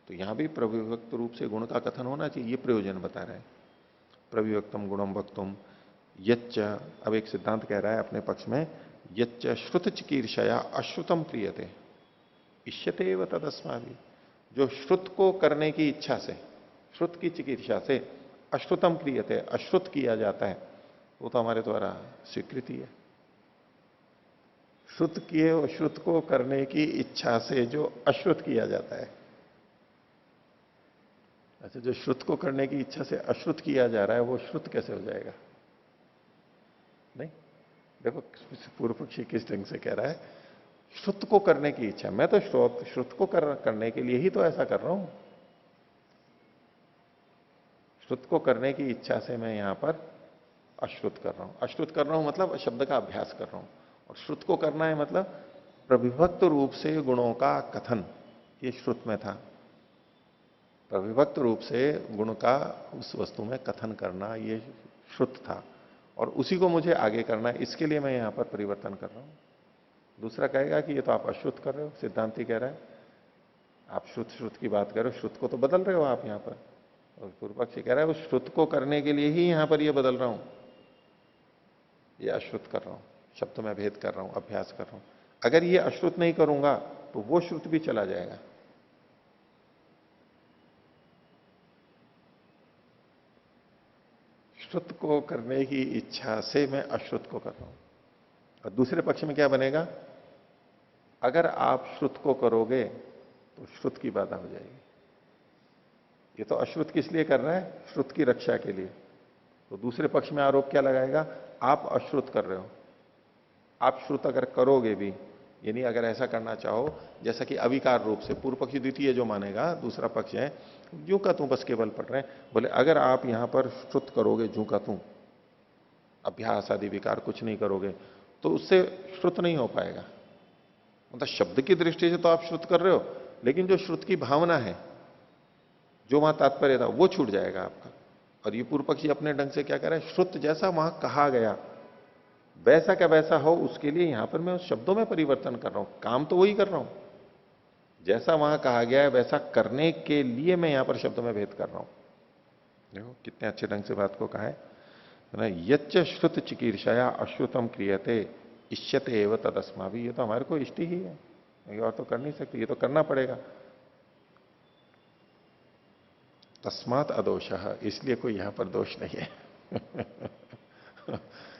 तो यहां भी प्रविभक्त रूप से गुण का कथन होना चाहिए, ये प्रयोजन बता रहा है। प्रविभक्तम गुणम वक्तुम यच्च, अब एक सिद्धांत कह रहा है अपने पक्ष में, यच्च श्रुत चिकीर्षया अश्रुतम क्रियते इष्यते एव तदस्माभि। जो श्रुत को करने की इच्छा से, श्रुत की चिकीर्षा से अश्रुतम क्रियते, अश्रुत किया जाता है, वो तो हमारे द्वारा स्वीकृति है। श्रुत किए और श्रुत को करने की इच्छा से जो अश्रुत किया जाता है, अच्छा जो श्रुत को करने की इच्छा से अश्रुत किया जा रहा है वो श्रुत कैसे हो जाएगा? नहीं, देखो पूर्व पक्षी किस ढंग से कह रहा है, श्रुत को करने की इच्छा, मैं तो श्रुत को करने के लिए ही तो ऐसा कर रहा हूं। श्रुत को करने की इच्छा से मैं यहां पर अश्रुत कर रहा हूं। अश्रुत कर रहा हूं मतलब शब्द का अभ्यास कर रहा हूं, और श्रुत को करना है मतलब प्रविभक्त रूप से गुणों का कथन, ये श्रुत में था। प्रविभक्त रूप से गुण का उस वस्तु में कथन करना, ये श्रुत था, और उसी को मुझे आगे करना है, इसके लिए मैं यहां पर परिवर्तन कर रहा हूं। दूसरा कहेगा कि ये तो आप अश्रुत कर रहे हो, सिद्धांति कह रहा है आप श्रुत श्रुत की बात कर रहे हो, श्रुत को तो बदल रहे हो आप यहां पर। और पूर्व पक्षी कह रहा है उस श्रुत को करने के लिए ही यहां पर ये बदल रहा हूं, ये अश्रुत कर रहा हूं, शब्द में भेद कर रहा हूं, अभ्यास कर रहा हूं। अगर ये अश्रुत नहीं करूंगा तो वो श्रुत भी चला जाएगा। श्रुत को करने की इच्छा से मैं अश्रुत को कर रहा हूं। और दूसरे पक्ष में क्या बनेगा, अगर आप श्रुत को करोगे तो श्रुत की बाधा हो जाएगी। ये तो अश्रुत किस लिए कर रहा है, श्रुत की रक्षा के लिए। तो दूसरे पक्ष में आरोप क्या लगाएगा, आप अश्रुत कर रहे हो। आप श्रुत अगर करोगे भी, यानी अगर ऐसा करना चाहो जैसा कि अविकार रूप से, पूर्व पक्षी द्वितीय जो मानेगा, दूसरा पक्ष है जू का तू बस केवल पढ़ रहे हैं, बोले अगर आप यहां पर श्रुत करोगे जू का तू, अभ्यास आदि विकार कुछ नहीं करोगे, तो उससे श्रुत नहीं हो पाएगा। मतलब शब्द की दृष्टि से तो आप श्रुत कर रहे हो, लेकिन जो श्रुत की भावना है, जो वहां तात्पर्य था, वो छूट जाएगा आपका। और ये पूर्व पक्षी अपने ढंग से क्या कह रहा है, श्रुत जैसा वहां कहा गया वैसा का वैसा हो, उसके लिए यहां पर मैं उस शब्दों में परिवर्तन कर रहा हूं, काम तो वही कर रहा हूं, जैसा वहां कहा गया है वैसा करने के लिए मैं यहां पर शब्दों में भेद कर रहा हूं। देखो कितने अच्छे ढंग से बात को कहा है ना, यच्च श्रुत चिकीर्षया अश्रुतम क्रियते इष्यते एव तदस्मा भी, ये तो हमारे को इष्ट ही है, ये और तो कर नहीं सकते, ये तो करना पड़ेगा। तस्मात अदोष, इसलिए कोई यहां पर दोष नहीं है।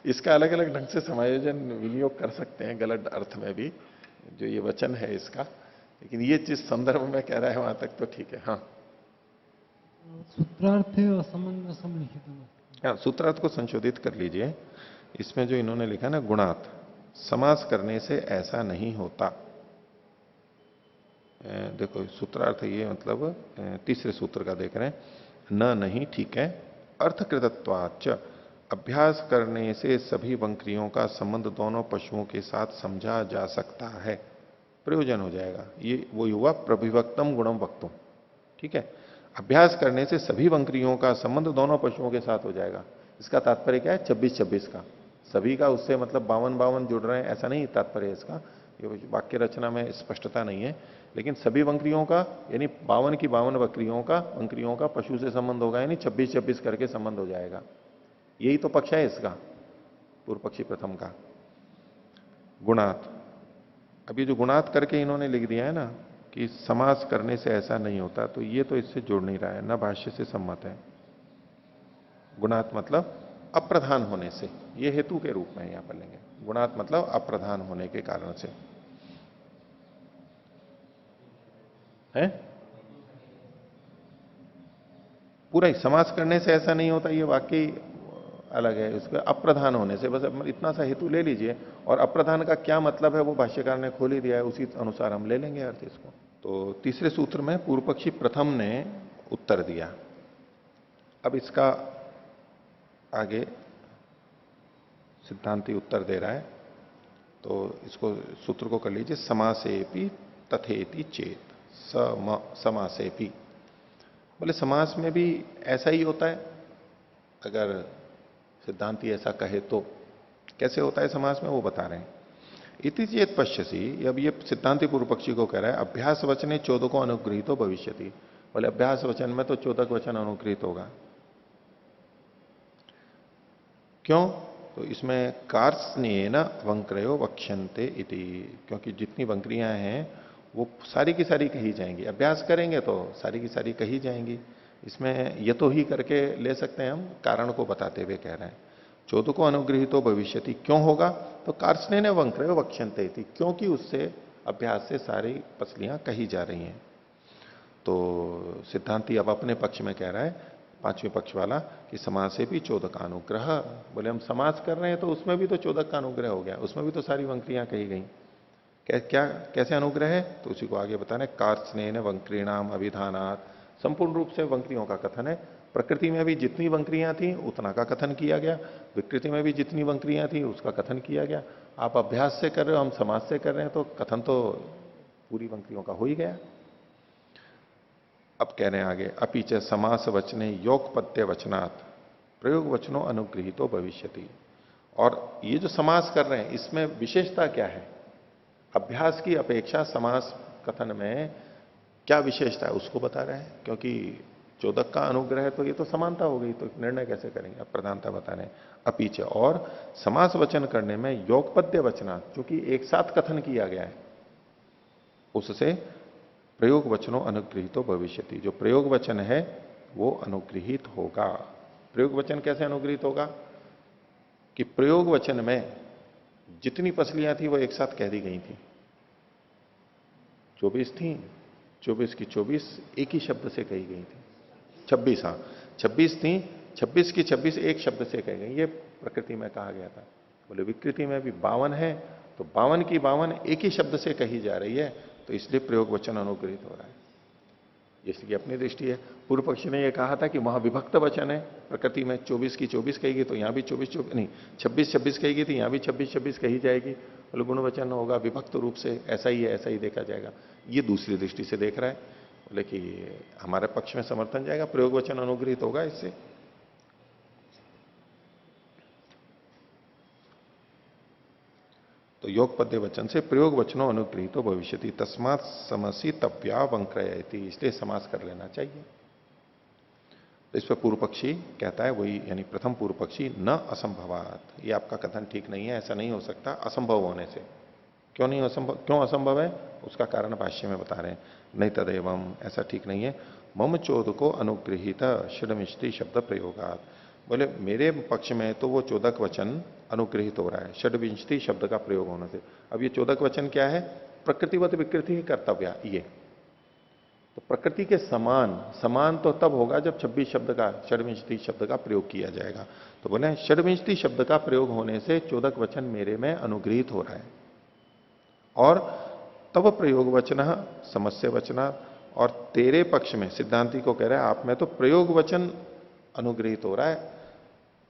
इसका अलग अलग ढंग से समायोजन विनियोग कर सकते हैं गलत अर्थ में भी, जो ये वचन है इसका, लेकिन ये जिस संदर्भ में कह रहा है वहां तक तो ठीक है। हाँ सूत्रार्थ असमंजसम लिखित। हाँ, सूत्रार्थ को संशोधित कर लीजिए। इसमें जो इन्होंने लिखा ना गुणात, समास करने से ऐसा नहीं होता। देखो सूत्रार्थ ये मतलब तीसरे सूत्र का देख रहे हैं, न नहीं ठीक है, अर्थकृतत्वाच, अभ्यास करने से सभी वंक्रियों का संबंध दोनों पशुओं के साथ समझा जा सकता है, प्रयोजन हो जाएगा। ये वो हुआ प्रविभक्तम गुणम वक्तुम, ठीक है। अभ्यास करने से सभी वंक्रियों का संबंध दोनों पशुओं के साथ हो जाएगा। इसका तात्पर्य क्या है, 26-26 का, सभी का उससे मतलब 52-52 जुड़ रहे हैं ऐसा नहीं तात्पर्य इसका, ये वाक्य रचना में स्पष्टता नहीं है, लेकिन सभी वंक्रियों का यानी 52 की 52 वंक्रियों का पशु से संबंध होगा, यानी 26-26 करके संबंध हो जाएगा। यही तो पक्ष है इसका, पूर्व पक्षी प्रथम का। गुणात, अभी जो गुणात करके इन्होंने लिख दिया है ना कि समास करने से ऐसा नहीं होता, तो ये तो इससे जुड़ नहीं रहा है, ना भाष्य से सम्मत है। गुणात मतलब अप्रधान होने से, ये हेतु के रूप में यहां पर लेंगे। गुणात मतलब अप्रधान होने के कारण से है, पूरा ही समास करने से ऐसा नहीं होता, ये वाकई अलग है। उसके अप्रधान होने से, बस इतना सा हेतु ले लीजिए, और अप्रधान का क्या मतलब है वो भाष्यकार ने खोल ही दिया है, उसी अनुसार हम ले लेंगे अर्थ इसको। तो तीसरे सूत्र में पूर्व पक्षी प्रथम ने उत्तर दिया। अब इसका आगे सिद्धांति उत्तर दे रहा है, तो इसको सूत्र को कर लीजिए, समासेपि तथेति चेत, समासेपि, बोले समास में भी ऐसा ही होता है, अगर सिद्धांति ऐसा कहे तो। कैसे होता है समास में वो बता रहे हैं। इति चेत पश्यसी, अब ये सिद्धांति पूर्व पक्षी को कह रहा है, अभ्यास वचने चोदको अनुगृहीतो भविष्यति। बोले अभ्यास वचन में तो चोदक वचन अनुगृहीत होगा। क्यों? तो इसमें कार्त्स्नेन वंक्रयो वक्ष्यन्ते इति, क्योंकि जितनी वंक्रियां हैं वो सारी की सारी कही जाएंगी। अभ्यास करेंगे तो सारी की सारी कही जाएंगी। इसमें ये तो ही करके ले सकते हैं हम, कारण को बताते हुए कह रहे हैं। चोदको अनुगृहीतो भविष्यति क्यों होगा? तो कार्त्स्नेन वंक्रयो वक्ष्यन्ते इति, क्योंकि उससे अभ्यास से सारी पसलियां कही जा रही हैं। तो सिद्धांती अब अपने पक्ष में कह रहा है, पांचवें पक्ष वाला, कि समाज से भी चोदक अनुग्रह। बोले हम समाज कर रहे हैं तो उसमें भी तो चोदक का अनुग्रह हो गया, उसमें भी तो सारी वंक्रियां कही गई। क्या कैसे अनुग्रह है? तो उसी को आगे बताना है। कार्त्स्नेन वंक्रीणाम अभिधानात्, संपूर्ण रूप से वंक्रियों का कथन है। प्रकृति में भी जितनी वंक्रियां थी उतना का कथन किया गया, विकृति में भी जितनी वंक्रियां थी उसका कथन किया गया। आप अभ्यास से कर रहे हो, हम समाज से कर रहे हैं, तो कथन तो पूरी वंक्रियों का हो ही गया। अब कह रहे हैं आगे, अपीच समास वचने योग पद्य वचनात् प्रयोग वचनों अनुगृहीतो भविष्यति। और ये जो समास कर रहे हैं इसमें विशेषता क्या है? अभ्यास की अपेक्षा समास कथन में क्या विशेषता है उसको बता रहे हैं, क्योंकि चोदक का अनुग्रह है तो ये तो समानता हो गई, तो निर्णय कैसे करेंगे? अब प्रधानता बता रहे हैं। अपीच और समास वचन करने में योग पद्य वचना, क्योंकि एक साथ कथन किया गया है, उससे प्रयोग वचनों अनुगृहीतो भविष्यति, जो प्रयोग वचन है वो अनुगृहित होगा। प्रयोग वचन कैसे अनुगृहित होगा? कि प्रयोग वचन में जितनी पसलियां थी वो एक साथ कह दी गई थी। 24 थी, 24 की 24 एक ही शब्द से कही गई थी। 26, हाँ 26 थी, 26 की 26 एक शब्द से कही गई, ये प्रकृति में कहा गया था। बोले विकृति में भी 52 है, तो 52 की 52 एक ही शब्द से कही जा रही है, तो इसलिए प्रयोग वचन अनुग्रहित हो रहा है। इसलिए अपनी दृष्टि है। पूर्व पक्षी ने यह कहा था कि वहां विभक्त वचन है, प्रकृति में 24 की 24 कहेगी तो यहां भी 24 नहीं 26 कहेगी तो यहां भी 26 कही जाएगी। बोले गुण वचन होगा विभक्त रूप से, ऐसा ही है, ऐसा ही देखा जाएगा। ये दूसरी दृष्टि से देख रहा है। बोले कि हमारे पक्ष में समर्थन जाएगा, प्रयोग वचन अनुग्रहित होगा इससे। तो योग पद्य वचन से प्रयोग वचनों अनुगृहीतो भविष्यति, तस्मात् समसी तव्या वंक्रयति, इसलिए समास कर लेना चाहिए। तो इस पर पूर्व पक्षी कहता है, वही यानी प्रथम पूर्व पक्षी, न असंभवात, ये आपका कथन ठीक नहीं है, ऐसा नहीं हो सकता असंभव होने से। क्यों नहीं असंभव, क्यों असंभव है? उसका कारण भाष्य में बता रहे हैं। नहीं तदेवम, ऐसा ठीक नहीं है। मम चोद को अनुगृहित षडमिष्टि शब्द प्रयोगात, बोले मेरे पक्ष में तो वो चोदक वचन अनुग्रहित हो रहा है षडविंशति शब्द का प्रयोग होने से। अब ये चोदक वचन क्या है? प्रकृतिवत विकृति ही कर्तव्य, ये तो प्रकृति के समान, समान तो तब होगा जब 26 शब्द का, षडविंशति शब्द का प्रयोग किया जाएगा। तो बोले षडविंशति शब्द का प्रयोग होने से चोदक वचन मेरे में अनुग्रहित हो रहा है। और तब प्रयोग वचन समस्य वचना, और तेरे पक्ष में सिद्धांति को कह रहा है आप में तो प्रयोग वचन अनुग्रहित हो रहा है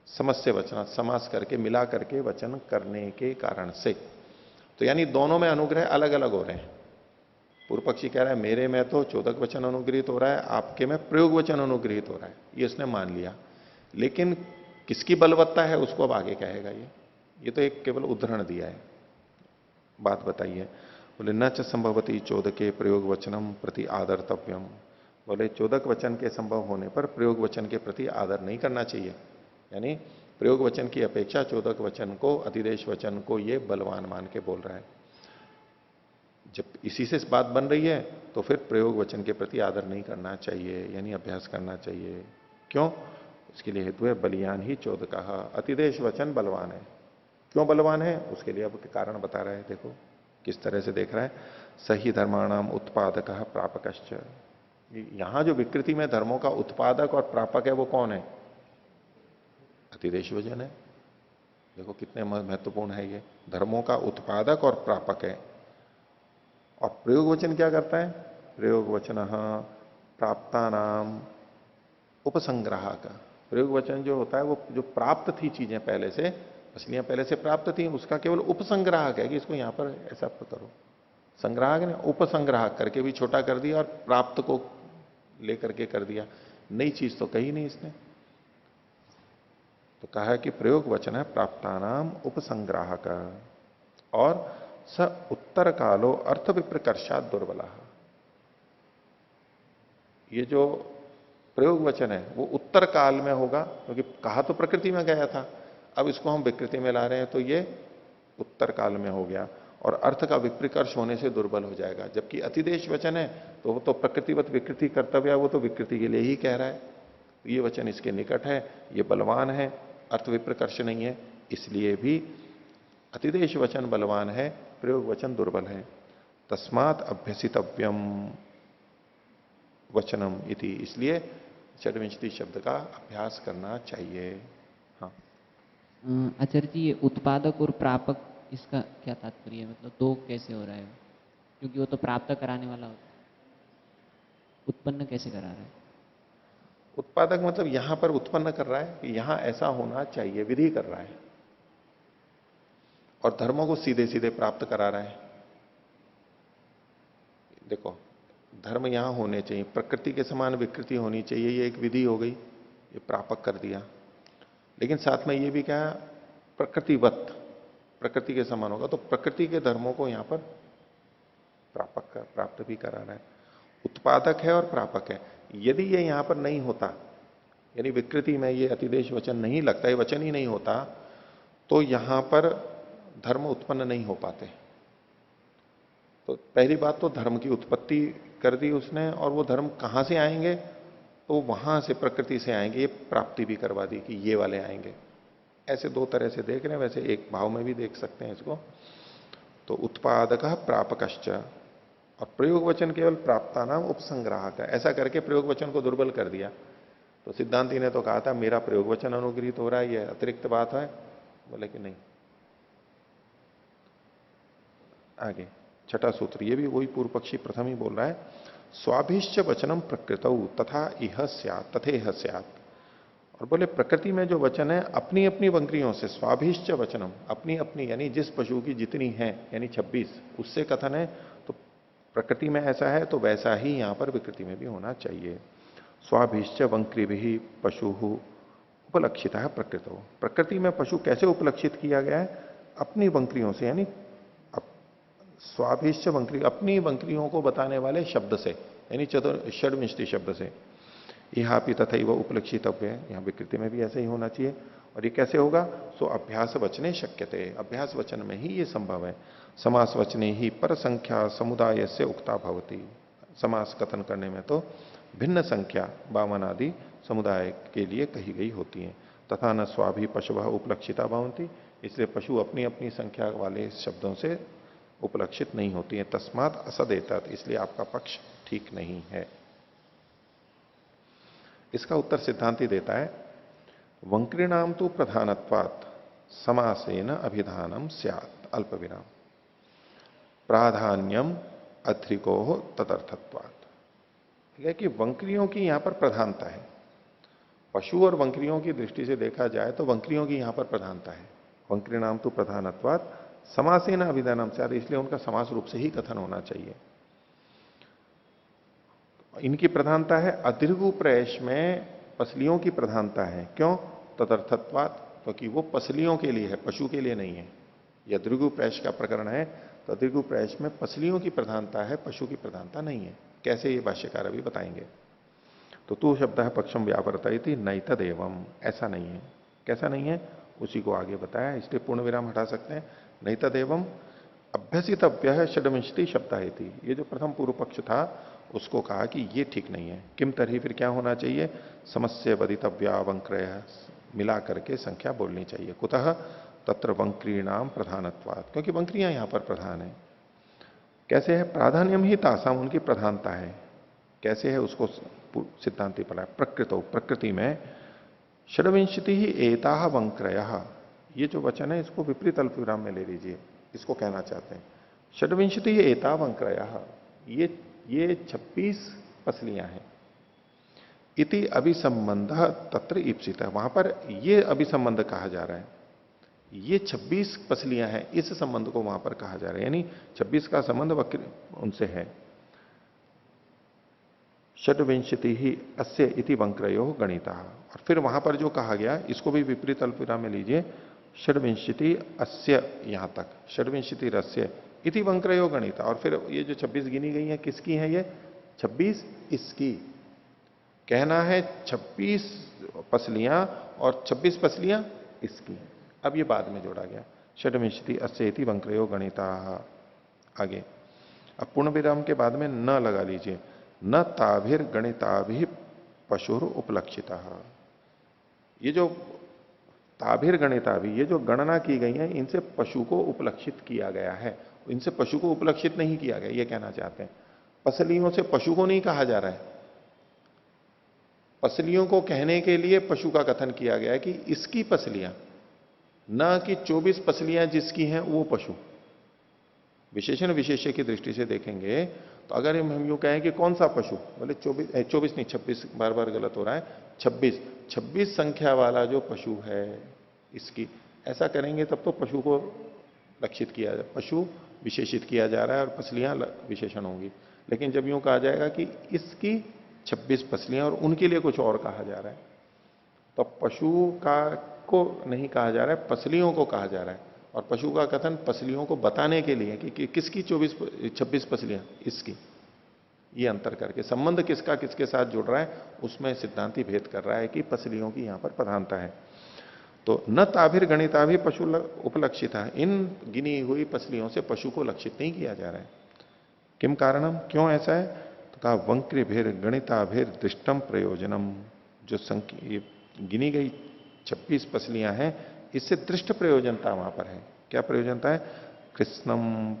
समस्य वचना, समास करके मिला करके वचन करने के कारण से। तो यानी दोनों में अनुग्रह अलग अलग हो रहे हैं। पूर्व पक्षी कह रहा है मेरे में तो चोदक वचन अनुग्रहित हो रहा है, आपके में प्रयोग वचन अनुग्रहित हो रहा है, ये उसने मान लिया। लेकिन किसकी बलवत्ता है उसको अब आगे कहेगा। ये तो एक केवल उदाहरण दिया है, बात बताइए। बोले न च संभवती चोदके प्रयोग वचनम प्रति आदर्तव्यम, बोले चोदक वचन के संभव होने पर प्रयोग वचन के प्रति आदर नहीं करना चाहिए। यानी प्रयोग वचन की अपेक्षा चोदक वचन को, अधिदेश वचन को ये बलवान मान के बोल रहा है। जब इसी से बात बन रही है तो फिर प्रयोग वचन के प्रति आदर नहीं करना चाहिए, यानी अभ्यास करना चाहिए। क्यों? इसके लिए हेतु है बलियान ही चोदक, अतिदेश वचन बलवान है। क्यों बलवान है? उसके लिए अब कारण बता रहा है। देखो किस तरह से देख रहा है। सही धर्माणाम उत्पादक प्रापकश्च, यहां जो विकृति में धर्मों का उत्पादक और प्रापक है वो कौन है? अतिदेश वचन है। देखो कितने महत्वपूर्ण है ये, धर्मों का उत्पादक और प्रापक है। और प्रयोग वचन क्या करता है? प्रयोग वचन प्राप्ता नाम उपसंग्राहक, प्रयोग वचन जो होता है वो जो प्राप्त थी चीजें पहले से, मछलियां पहले से प्राप्त थी, उसका केवल उपसंग्राहक है कि इसको यहां पर ऐसा करो। संग्राहक ने उपसंग्राहक करके भी छोटा कर दिया और प्राप्त को लेकर के कर दिया, नई चीज तो कही नहीं इसने। तो कहा है कि प्रयोग वचन है प्राप्तानाम उपसंग्राहक, और स उत्तर कालो अर्थ विप्रकर्षात दुर्बला। ये जो प्रयोग वचन है वो उत्तर काल में होगा, क्योंकि कहा तो प्रकृति में गया था, अब इसको हम विकृति में ला रहे हैं तो ये उत्तर काल में हो गया और अर्थ का विप्रकर्ष होने से दुर्बल हो जाएगा। जबकि अतिदेश वचन है तो वो तो प्रकृतिवत विकृति कर्तव्य है, वो तो विकृति के लिए ही कह रहा है। तो ये वचन इसके निकट है, ये बलवान है, अर्थ विप्रकर्ष नहीं है, इसलिए भी अतिदेश वचन बलवान है, प्रयोग वचन दुर्बल है। तस्मात अभ्यसितव्यम वचनम इति, इसलिए षड्विंशति शब्द का अभ्यास करना चाहिए। हाँ आचार्य जी, ये उत्पादक और प्रापक, इसका क्या तात्पर्य है? मतलब दो कैसे हो रहा है? क्योंकि वो तो प्राप्त कराने वाला होता है, उत्पन्न कैसे करा रहा है? उत्पादक मतलब यहां पर उत्पन्न कर रहा है कि यहां ऐसा होना चाहिए, विधि कर रहा है, और धर्मों को सीधे सीधे प्राप्त करा रहा है। देखो, धर्म यहां होने चाहिए, प्रकृति के समान विकृति होनी चाहिए, ये एक विधि हो गई, ये प्रापक कर दिया। लेकिन साथ में ये भी क्या, प्रकृतिवत, प्रकृति के समान होगा, तो प्रकृति के धर्मों को यहां पर प्राप्त भी करा रहा है। उत्पादक है और प्रापक है। यदि ये यहां पर नहीं होता, यानी विकृति में ये अतिदेश वचन नहीं लगता, ये वचन ही नहीं होता, तो यहां पर धर्म उत्पन्न नहीं हो पाते। तो पहली बात तो धर्म की उत्पत्ति कर दी उसने, और वो धर्म कहां से आएंगे, तो वहां से प्रकृति से आएंगे, ये प्राप्ति भी करवा दी कि ये वाले आएंगे। ऐसे दो तरह से देख रहे हैं, वैसे एक भाव में भी देख सकते हैं इसको। तो उत्पादक प्रापकश्च, और प्रयोग वचन केवल प्राप्ता नाम उपसंग्राहक है, ऐसा करके प्रयोग वचन को दुर्बल कर दिया। तो सिद्धांति ने तो कहा था मेरा प्रयोग वचन अनुग्रहित हो रहा है, ये अतिरिक्त बात है, बोले कि नहीं। आगे छठा सूत्र, ये भी वही पूर्व पक्षी प्रथम ही बोल रहा है, स्वाभिश्च वचनम प्रकृतौ तथा इह स्यात् तथेह स्यात्। और बोले प्रकृति में जो वचन है अपनी अपनी वंक्रियों से, स्वाभिश्च वचनम, अपनी अपनी, यानी जिस पशु की जितनी है, यानी 26, उससे कथन है। तो प्रकृति में ऐसा है तो वैसा ही यहां पर विकृति में भी होना चाहिए। स्वाभिश्च वंक्री भी पशु उपलक्षित है प्रकृतो। प्रकृति में पशु कैसे उपलक्षित किया गया है? अपनी वंक्रियों से, यानी स्वाभिश्च वंक्री, अपनी वंक्रियों को बताने वाले शब्द से, यानी षड्विंशति शब्द से। यहां भी तथा वह उपलक्षितव्य है, यहां विकृति में भी ऐसा ही होना चाहिए। और ये कैसे होगा? सो अभ्यास वचने शक्यते, अभ्यास वचन में ही ये संभव है। समास वचने ही पर संख्या समुदाय से उक्ता भवती, समास कथन करने में तो भिन्न संख्या वामन आदि समुदाय के लिए कही गई होती है। तथा न स्वाभि पशु उपलक्षिता भवंती, इसलिए पशु अपनी अपनी संख्या वाले शब्दों से उपलक्षित नहीं होती है। तस्मात असदेतत, इसलिए आपका पक्ष ठीक नहीं है। इसका उत्तर सिद्धांति देता है, वंक्रिणाम तो प्रधानत्वात् समासेन अभिधानम स्यात् अल्प विराम, प्राधान्यम अधिको तदर्थत्वात्। ठीक है कि वंक्रियों की यहां पर प्रधानता है। पशु और वंक्रियों की दृष्टि से देखा जाए तो वंक्रियों की यहां पर प्रधानता है। वंक्रिणाम तो प्रधानत्वात् समासेन अभिधानम स्यात्, इसलिए उनका समास रूप से ही कथन होना चाहिए। इनकी प्रधानता है, अदीर्घ प्रयश में पसलियों की प्रधानता है। क्यों? तदर्थत्वात्, क्योंकि वो पसलियों के लिए है, पशु के लिए नहीं है। यह दीर्घ प्रयश का प्रकरण है, तो दीर्घ प्रयश में पसलियों की प्रधानता है, पशु की प्रधानता नहीं है। कैसे, ये भाष्यकार अभी बताएंगे। तो तू शब्द है पक्षम व्यावर्तयति नैतदेवम, ऐसा नहीं है। कैसा नहीं है, उसी को आगे बताया, इसलिए पूर्ण विराम हटा सकते हैं। नैतदेवम अभ्यसितव्य षड्विंशति शब्दायति, ये जो प्रथम पूर्व पक्ष था उसको कहा कि ये ठीक नहीं है। किम तरही, फिर क्या होना चाहिए? समस्य वदितव्या वंक्रय, मिला करके संख्या बोलनी चाहिए। कुतः? तत्र वंक्रीणाम प्रधानत्वात्, क्योंकि वंक्रियां यहां पर प्रधान है। कैसे है? प्राधान्यम ही तासाम, उनकी प्रधानता है। कैसे है उसको सिद्धांति पढ़ा, प्रकृतो, प्रकृति में षड्विंशति ही एताह वंक्रय, ये जो वचन है इसको विपरीत अल्प विराम में ले लीजिए। इसको कहना चाहते हैं षड्विंशति ही एताह वंक्रय, ये 26 पसलियां हैं। इति अभिसंबंध तत्र ईप्सित है, वहां पर ये अभिसंबंध कहा जा रहा है। ये 26 पसलियां हैं, इस संबंध को वहां पर कहा जा रहा है, यानी 26 का संबंध उनसे है। षड्विंशति ही अस्य इति वंक्रयो गणिता, और फिर वहां पर जो कहा गया इसको भी विपरीत अल्पविराम में लीजिए। षड्विंशति अस्य, यहां तक षड्विंशति रस्य, इति वंक्रयो गणित। और फिर ये जो 26 गिनी गई है किसकी है? ये 26 इसकी। कहना है 26 पसलियां और 26 पसलियां इसकी। अब ये बाद में जोड़ा गया। षड्विंशति अस्येति वंक्रयो गणिता। आगे अब पूर्ण विराम के बाद में न लगा लीजिए। न ताभिर गणिताभि पशुर उपलक्षिता। ये जो ताभिर गणिताभि, ये जो गणना की गई है, इनसे पशु को उपलक्षित किया गया है। इनसे पशु को उपलक्षित नहीं किया गया, ये कहना चाहते हैं। पसलियों से पशु को नहीं कहा जा रहा है। पसलियों को कहने के लिए पशु का कथन किया गया है कि इसकी पसलियां, ना कि 24 पसलियां जिसकी हैं वो पशु। विशेषण विशेष्य की दृष्टि से देखेंगे तो अगर हम यूं कहें कि कौन सा पशु, बोले 24 नहीं 26, बार बार गलत हो रहा है, 26 संख्या वाला जो पशु है इसकी, ऐसा करेंगे तब तो पशु को लक्षित किया जाए, पशु विशेषित किया जा रहा है और पसलियां विशेषण होंगी। लेकिन जब यूं कहा जाएगा कि इसकी 26 पसलियां और उनके लिए कुछ और कहा जा रहा है, तो पशु का को नहीं कहा जा रहा है, पसलियों को कहा जा रहा है। और पशु का कथन पसलियों को बताने के लिए कि किसकी 26 पसलियां, इसकी। ये अंतर करके संबंध किसका किसके साथ जुड़ रहा है, उसमें सिद्धांति भेद कर रहा है कि पसलियों की यहां पर प्रधानता है। तो न ताभिर गणिता भी पशु उपलक्षित है। इन गिनी हुई पसलियों से पशु को लक्षित नहीं किया जा रहा है। किम कारणम, क्यों ऐसा है? तो कहा वंक्रिभिर गणिताभिर दृष्टम प्रयोजनम। जो गिनी गई 26 पसलियां हैं, इससे दृष्ट प्रयोजनता वहां पर है। क्या प्रयोजनता है? कृष्णम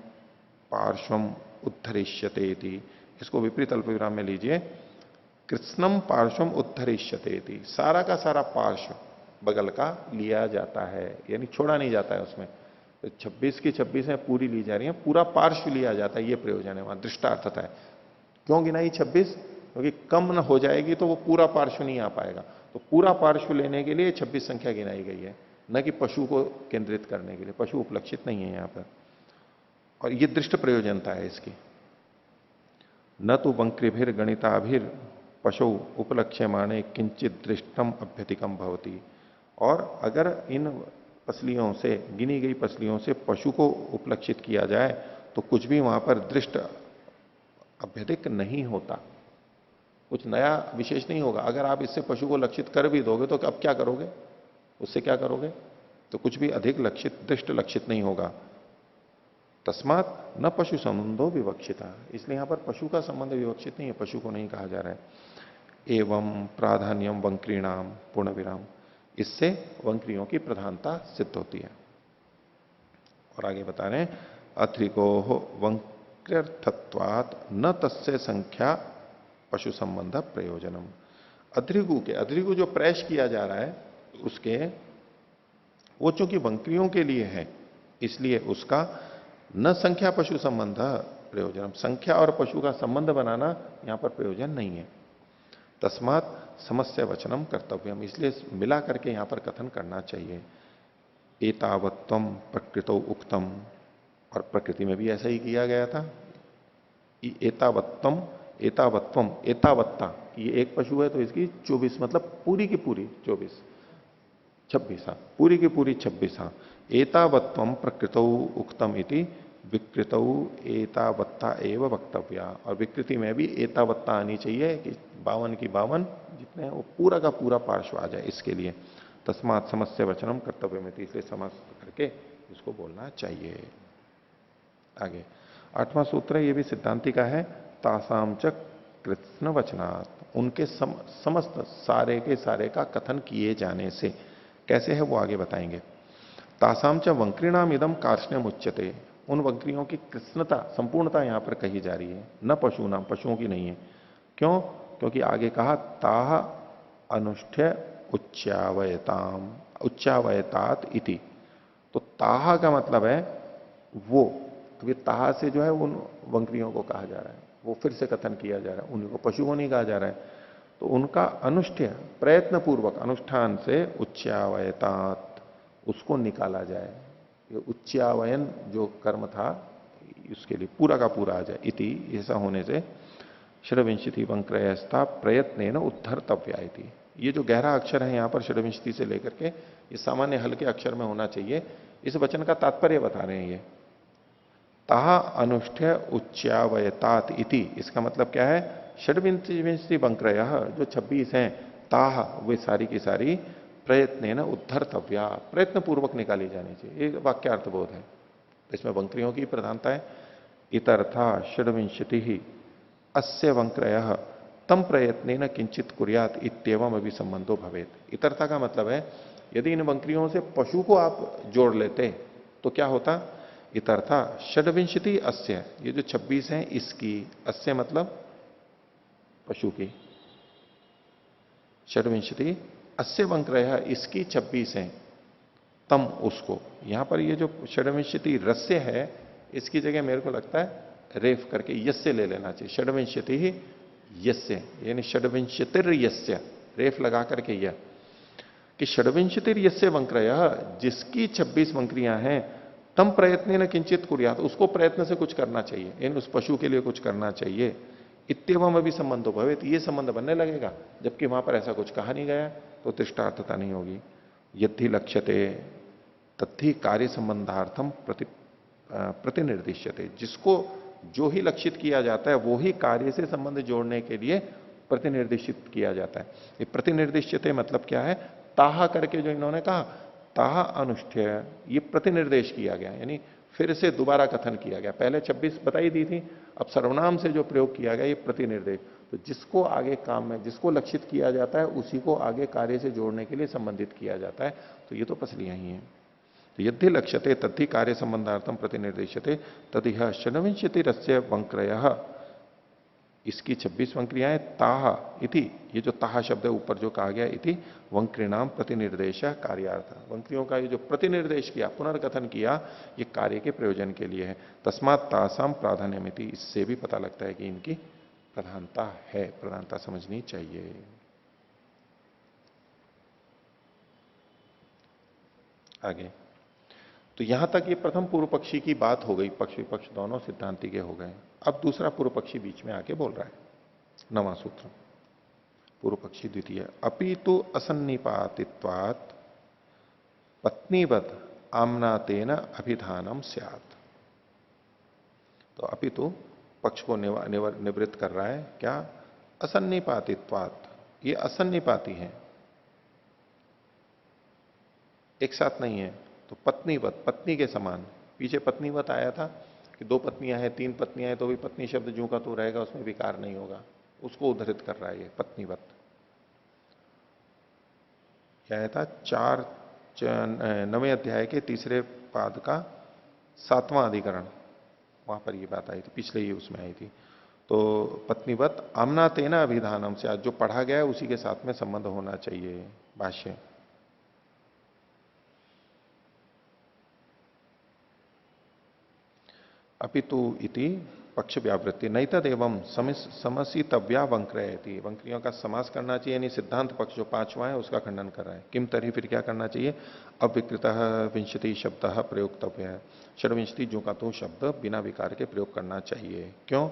पार्श्वम उद्धरिष्यते इति। इसको विपरीत अल्प विराम में लीजिए। कृष्णम पार्श्वम उद्धरिष्यते इति। सारा का सारा पार्श्व बगल का लिया जाता है, यानी छोड़ा नहीं जाता है उसमें। तो 26 की 26 है पूरी ली जा रही है, पूरा पार्श्व लिया जाता है, ये प्रयोजन है वहां, दृष्टार्थता है। क्यों गिनाई 26? क्योंकि कम न हो जाएगी तो वो पूरा पार्श्व नहीं आ पाएगा। तो पूरा पार्श्व लेने के लिए 26 संख्या गिनाई गई है, न कि पशु को केंद्रित करने के लिए। पशु उपलक्षित नहीं है यहां पर, और ये दृष्ट प्रयोजनता है इसकी। न तो वंक्रिभिर गणिताभिर पशु उपलक्ष्यमाणे किंचित दृष्टम अभ्यतिकम भवती। और अगर इन पसलियों से, गिनी गई पसलियों से पशु को उपलक्षित किया जाए तो कुछ भी वहां पर दृष्ट अभ्यधिक नहीं होता, कुछ नया विशेष नहीं होगा। अगर आप इससे पशु को लक्षित कर भी दोगे तो अब क्या करोगे, उससे क्या करोगे? तो कुछ भी अधिक लक्षित, दृष्ट लक्षित नहीं होगा। तस्मात न पशु संबंधो विवक्षिता। इसलिए यहां पर पशु का संबंध विवक्षित नहीं है, पशु को नहीं कहा जा रहा है। एवं प्राधान्यम वंक्रीणाम पूर्ण विराम। इससे वंक्रियों की प्रधानता सिद्ध होती है। और आगे बता रहे हैं अत्रिको वंक्र्यर्थत्वात् न तस्य संख्या पशु संबंध प्रयोजनम। अद्रिगु जो प्रयश किया जा रहा है उसके, वो चूंकि वंक्रियों के लिए है इसलिए उसका न संख्या पशु संबंध प्रयोजनम, संख्या और पशु का संबंध बनाना यहां पर प्रयोजन नहीं है। तस्मात समस्य वचनम कर्तव्यम। इसलिए मिला करके यहां पर कथन करना चाहिए। एतावत्वम प्रकृतो उक्तम, और प्रकृति में भी ऐसा ही किया गया था। एतावत्तम एतावत्वम, एतावत्ता, ये एक पशु है तो इसकी 24, मतलब पूरी की पूरी 24, 26, हाँ पूरी की पूरी 26। हाँ एतावत्वम प्रकृतौ उक्तम इति विकृतौ एतावत्ता एव वक्तव्या। और विकृति में भी एतावत्ता आनी चाहिए कि 52 की 52 जितने वो पूरा का पूरा पार्श्व आ जाए, इसके लिए। तस्मात् समस्य वचनम कर्तव्य में, इसलिए समस्त करके इसको बोलना चाहिए। आगे 8वां सूत्र है, ये भी सिद्धांति का है। तासाम च कृत्स्न वचनात्। उनके समस्त सारे के सारे का कथन किए जाने से। कैसे है वो आगे बताएंगे। तासाम च वंक्रीणाम इदम कार्ष्ण्यम उच्यते। उन वंक्रियों की कृष्णता, संपूर्णता यहां पर कही जा रही है, न पशु नाम, पशुओं की नहीं है। क्यों? क्योंकि आगे कहा ताह अनुष्ठ्य उच्चावयताम उच्चावयतात इति। तो ताह का मतलब है वो, अभी ताह से जो है उन वंक्रियों को कहा जा रहा है, वो फिर से कथन किया जा रहा है, उन्हीं को, पशु को नहीं कहा जा रहा है। तो उनका अनुष्ठ्य, प्रयत्न पूर्वक अनुष्ठान से उच्चावयतात, उसको निकाला जाए। ये उच्चावयन जो कर्म था उसके लिए पूरा का पूरा आ जाए। इति, ऐसा होने से षड्विंशति वंक्रयस्था प्रयत्नेन उद्धर्तव्या इति। ये जो गहरा अक्षर है यहां पर षड्विंशति से लेकर के, ये सामान्य हल्के अक्षर में होना चाहिए। इस वचन का तात्पर्य बता रहे हैं ये ताह अनुष्ठ्य उच्चावयतात इति, इसका मतलब क्या है? षड्विंशति वंक्रय जो 26 हैं, ताह वे सारी की सारी प्रयत्न उद्धर्तव्या, प्रयत्न पूर्वक निकाली जानी चाहिए। ये वाक्यार्थ बोध है। इसमें वंक्रियों की प्रधानता है। इतर्था षड्विंशति ही अस्य वंक्रय तम प्रयत्न किंचित कुर्यात इत्येवम अभी संबंधो भवेत। इतर्था का मतलब है यदि इन वंक्रियों से पशु को आप जोड़ लेते तो क्या होता? इतर्था षड्विंशति अस्य, ये जो 26 हैं इसकी, अस्य मतलब पशु की, षड्विंशति अस्य वंक्रय इसकी 26 हैं, तम उसको, यहां पर ये जो षड्विंशति रस्य है इसकी जगह मेरे को लगता है रेफ करके यस्य ले लेना चाहिए। षड्विंशति ही यस्य, यानी षड्विंशतिर यस्य, रेफ लगा करके यह कि षड्विंशतिर यस्य वंक्रय, जिसकी 26 वंक्रियां हैं, तम प्रयत्न न किंचित कुर्यात, उसको प्रयत्न से कुछ करना चाहिए, यानी उस पशु के लिए कुछ करना चाहिए। इत्यवम अभी संबंधो भवेत, ये संबंध बनने लगेगा। जबकि वहां पर ऐसा कुछ कहा नहीं गया तो दृष्टार्थता नहीं होगी। यदि लक्ष्यते तद्धि कार्य संबंधार्थम प्रतिनिर्दिश्यते, जिसको जो ही लक्षित किया जाता है वो ही कार्य से संबंध जोड़ने के लिए प्रतिनिर्देशित किया जाता है। ये प्रतिनिर्दिश्यते मतलब क्या है? ताहा करके जो इन्होंने कहा, ताहा अनुष्ठ्य, ये प्रतिनिर्देश किया गया, यानी फिर से दोबारा कथन किया गया। पहले 26 बताई दी थी, अब सर्वनाम से जो प्रयोग किया गया ये प्रतिनिर्देश। तो जिसको आगे काम में, जिसको लक्षित किया जाता है उसी को आगे कार्य से जोड़ने के लिए संबंधित किया जाता है। तो ये तो पसलियां ही हैं। तो यदि लक्ष्यते तद्धि कार्य संबंधार्थम प्रतिनिर्देशते तदिह षड्विंशति रस्य वंक्रय, इसकी 26 वंक्रियाएं, ताह इति, ये जो ताह शब्द है ऊपर जो कहा गया, इति वंक्रिणाम प्रतिनिर्देश कार्यार्थ, वंक्रियों का ये जो प्रतिनिर्देश किया, पुनर्कथन किया, ये कार्य के प्रयोजन के लिए है। तस्मात् तासाम प्राधान्यमिति, इससे भी पता लगता है कि इनकी प्रधानता है, प्रधानता समझनी चाहिए। आगे तो यहां तक ये प्रथम पूर्व पक्षी की बात हो गई, पक्ष विपक्ष दोनों सिद्धांति के हो गए। अब दूसरा पूर्व पक्षी बीच में आके बोल रहा है, 9वां सूत्र, पूर्व पक्षी द्वितीय, अपितु असन्निपातित्वात् पत्नीवत आमनातेन अभिधानम स्यात्। तो अपितु पक्ष को निवृत्त कर रहा है, क्या? असन्निपातित्वात्, ये असन्निपाती है, एक साथ नहीं है। तो पत्नीवत, पत्नी के समान, पीछे पत्नीवत आया था कि 2 पत्नियां हैं, 3 पत्नियां हैं, तो भी पत्नी शब्द जो का तो रहेगा, उसमें विकार नहीं होगा, उसको उद्धृत कर रहा है ये पत्नीवत। क्या था? 9वें अध्याय के 3 पाद का 7वां अधिकरण, वहां पर ये बात आई थी, पिछले ही उसमें आई थी। तो पत्नीवत आमना तेना अभिधानम से, आज जो पढ़ा गया है उसी के साथ में संबंध होना चाहिए। भाष्य, अपितु इति पक्ष व्यावृत्ति नहीं तदेवं समसितव्या वंक्रयति, वंक्रियों का समास करना चाहिए, यानी सिद्धांत पक्ष जो 5वां है उसका खंडन कर रहा है। किम तरी, फिर क्या करना चाहिए? अविकृत विंशति शब्द प्रयोक्तव्य है, षड्विंशति जो का तो शब्द बिना विकार के प्रयोग करना चाहिए। क्यों?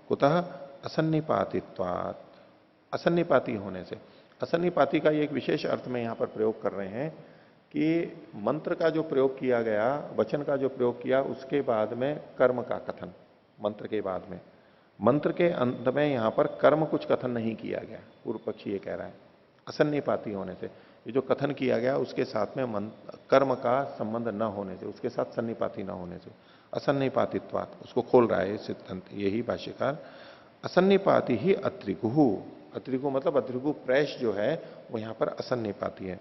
कुतः असन्निपातित्वात्, असन्निपाती होने से। असन्निपाती का एक विशेष अर्थ में यहां पर प्रयोग कर रहे हैं कि मंत्र का जो प्रयोग किया गया, वचन का जो प्रयोग किया, उसके बाद में कर्म का कथन, मंत्र के बाद में, मंत्र के अंत में यहां पर कर्म कुछ कथन नहीं किया गया। पूर्व पक्षी ये कह रहा है असन्निपाती होने से, ये जो कथन किया गया उसके साथ में कर्म का संबंध न होने से, उसके साथ सन्निपाती न होने से, असन्निपातित्वात्, उसको खोल रहा है सिद्धांत, यही भाष्यकार। असन्निपाती ही अत्रिगु, अत्रिगु मतलब अत्रिगु प्रेश जो है वो यहां पर असन्निपाती है।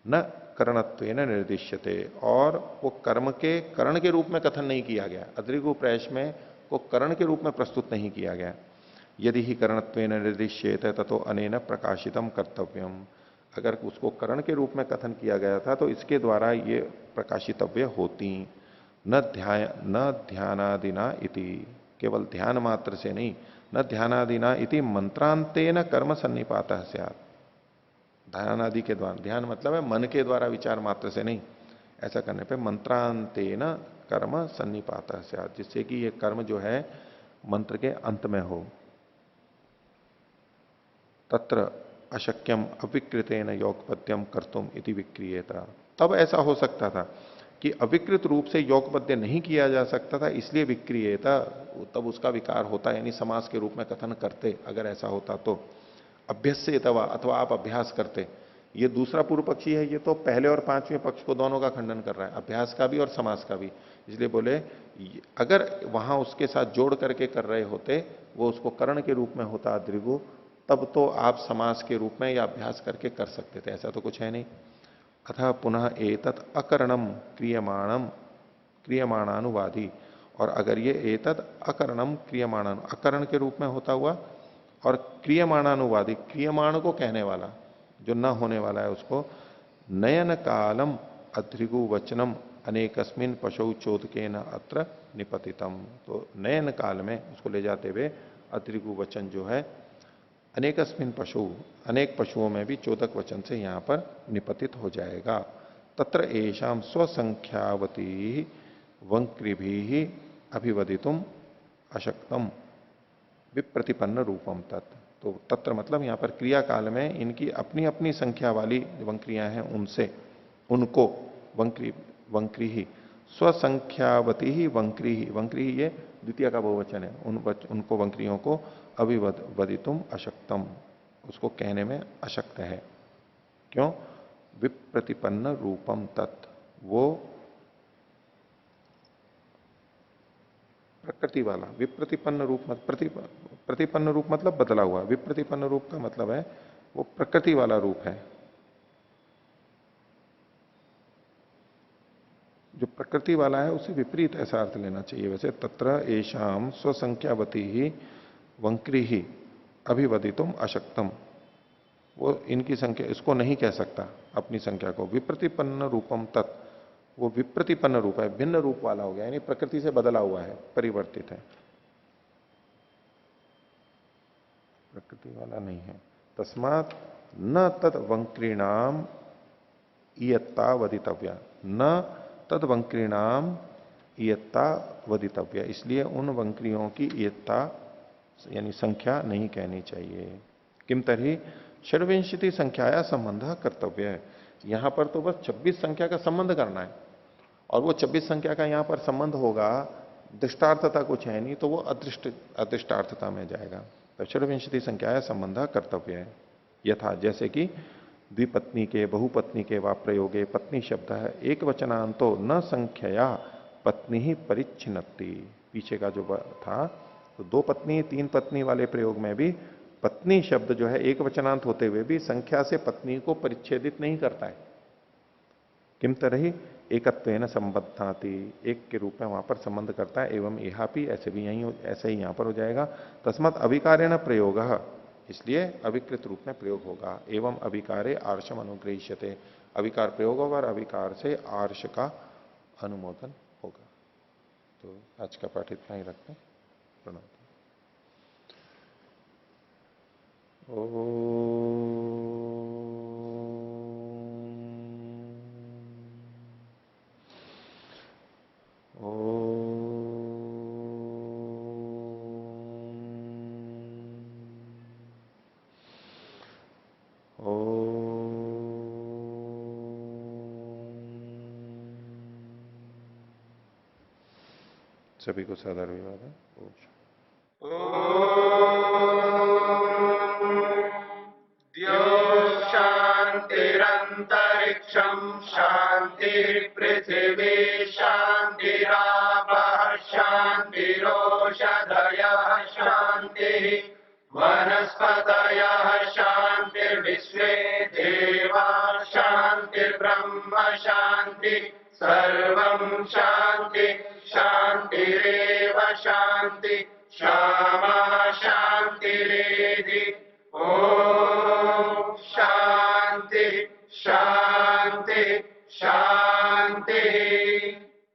न करणत्वेन निर्दिश्यते, और वो कर्म के करण के रूप में कथन नहीं किया गया, अद्रिगु प्रेश में को करण के रूप में प्रस्तुत नहीं किया गया। यदि ही करणत्वेन निर्दिश्येत ततो अनेन प्रकाशितम कर्तव्यम, अगर उसको करण के रूप में कथन किया गया था तो इसके द्वारा ये प्रकाशितव्य होती। न ध्यानादिना इति, केवल ध्यान मात्र से नहीं, न ध्यानादिना इति मंत्रांतेन कर्म सन्निपातः स्यात्, ध्यान आदि के द्वारा, ध्यान मतलब है मन के द्वारा, विचार मात्र से नहीं, ऐसा करने पे मंत्रांतेन कर्म सन्निपातः स्यात्, जिससे कि ये कर्म जो है मंत्र के अंत में हो। तत्र अशक्यम अविकृतेन योगपद्यम कर्तुम इति विक्रियेता, तब ऐसा हो सकता था कि अविकृत रूप से योगपद्य नहीं किया जा सकता था, इसलिए विक्रियता, तब उसका विकार होता, यानी समास के रूप में कथन करते अगर ऐसा होता तो। अभ्यस्य तवा, अथवा आप अभ्यास करते। ये दूसरा पूर्व पक्षी है, ये तो पहले और पांचवें पक्ष को दोनों का खंडन कर रहा है, अभ्यास का भी और समास का भी। इसलिए बोले अगर वहां उसके साथ जोड़ करके कर रहे होते, वो उसको करण के रूप में होता अद्रिगु, तब तो आप समास के रूप में या अभ्यास करके कर सकते थे, ऐसा तो कुछ है नहीं। अतः पुनः एतत् अकरणम क्रियमाणम क्रियमाणानुवादी, और अगर ये एतत् अकरणम क्रियमाणानु, अकरण के रूप में होता हुआ और क्रियमाणानुवादी, क्रियमाण को कहने वाला, जो न होने वाला है उसको, नयन कालम अध्रिगु वचनम अनेकस्मिन पशु चोदके न अत्र निपतितम। तो नयन काल में उसको ले जाते हुए अध्रिगु वचन जो है अनेकस्मिन पशु, अनेक पशुओं में भी चोदक वचन से यहां पर निपतित हो जाएगा। तत्र एषाम स्वसंख्यावती वंक्रिभी अभिवदितुम अशक्तम विप्रतिपन्न रूपम तत्। तो तत्र मतलब यहां पर क्रिया काल में इनकी अपनी अपनी संख्या वाली वंक्रियां हैं, उनसे उनको वंक्री ही स्वसंख्यावती ही वंक्री ही, वंक्री ही ये द्वितीय का बहुवचन है, उनको वंक्रियों को अभिवदितुम अशक्तम, उसको कहने में अशक्त है। क्यों? विप्रतिपन्न रूपम तत्, वो प्रकृति वाला, विप्रतिपन्न रूप प्रतिपन्न रूप मतलब बदला हुआ, विप्रतिपन्न रूप का मतलब है वो प्रकृति वाला रूप है, जो प्रकृति वाला है उसे विपरीत ऐसा अर्थ लेना चाहिए। वैसे तत्र एषाम स्वसंख्यावती ही वंक्री ही अभिवदितुम अशक्तम, वो इनकी संख्या, इसको नहीं कह सकता अपनी संख्या को। विप्रतिपन्न रूपम तत्, वो विप्रतिपन्न रूप है, भिन्न रूप वाला हो गया, यानी प्रकृति से बदला हुआ है, परिवर्तित है, प्रकृति वाला नहीं है। तस्मात् न तद वंक्रीणाम इयत्ता वदितव्या, न तद वंक्रीणाम इयत्ता वदितव्या, इसलिए उन वंक्रियों की इयत्ता यानी संख्या नहीं कहनी चाहिए। किम तरही षड्विंशति संख्याया संबंध कर्तव्य है, यहां पर तो बस 26 संख्या का संबंध करना है, और वो 26 संख्या का यहां पर संबंध होगा, दृष्टार्थता कुछ है नहीं, तो वो अदृष्टार्थता में जाएगा। तो षड्विंशति संख्याया संबंध कर्तव्य है। यथा जैसे कि द्विपत्नी के बहुपत्नी के वा प्रयोगे पत्नी शब्द है एक वचनांतो न संख्या पत्नी ही परिच्छिन्नति, पीछे का जो था, तो 2 पत्नी 3 पत्नी वाले प्रयोग में भी पत्नी शब्द जो है एक वचनांत होते हुए भी संख्या से पत्नी को परिच्छेदित नहीं करता है। किम तरही एकत्वेन संबद्धाति, एक के रूप में वहां पर संबंध करता है, एवं इहापि, ऐसे भी यही ऐसे ही यहां पर हो जाएगा। तस्मत् अविकारेण प्रयोग, इसलिए अविकृत रूप में प्रयोग होगा। एवं अविकारे आर्षम अनुग्रहिष्यते, अविकार प्रयोग होगा और अविकार से आर्ष का अनुमोदन होगा। तो आज का पाठ इतना ही रखते हैं। प्रणाम। सभी को साधारण विवाद है। शांतिरंतरिक्षम शांति पृथिवी शांतिरापः शांतिरोषधयः शांति वनस्पतयः शांतिर्विश्वे देवा शांतिर्ब्रह्म शांति सर्वं शांति शांतिरेव शांति क्षमा शांतिरेधि। ओम शांति शांति शांति।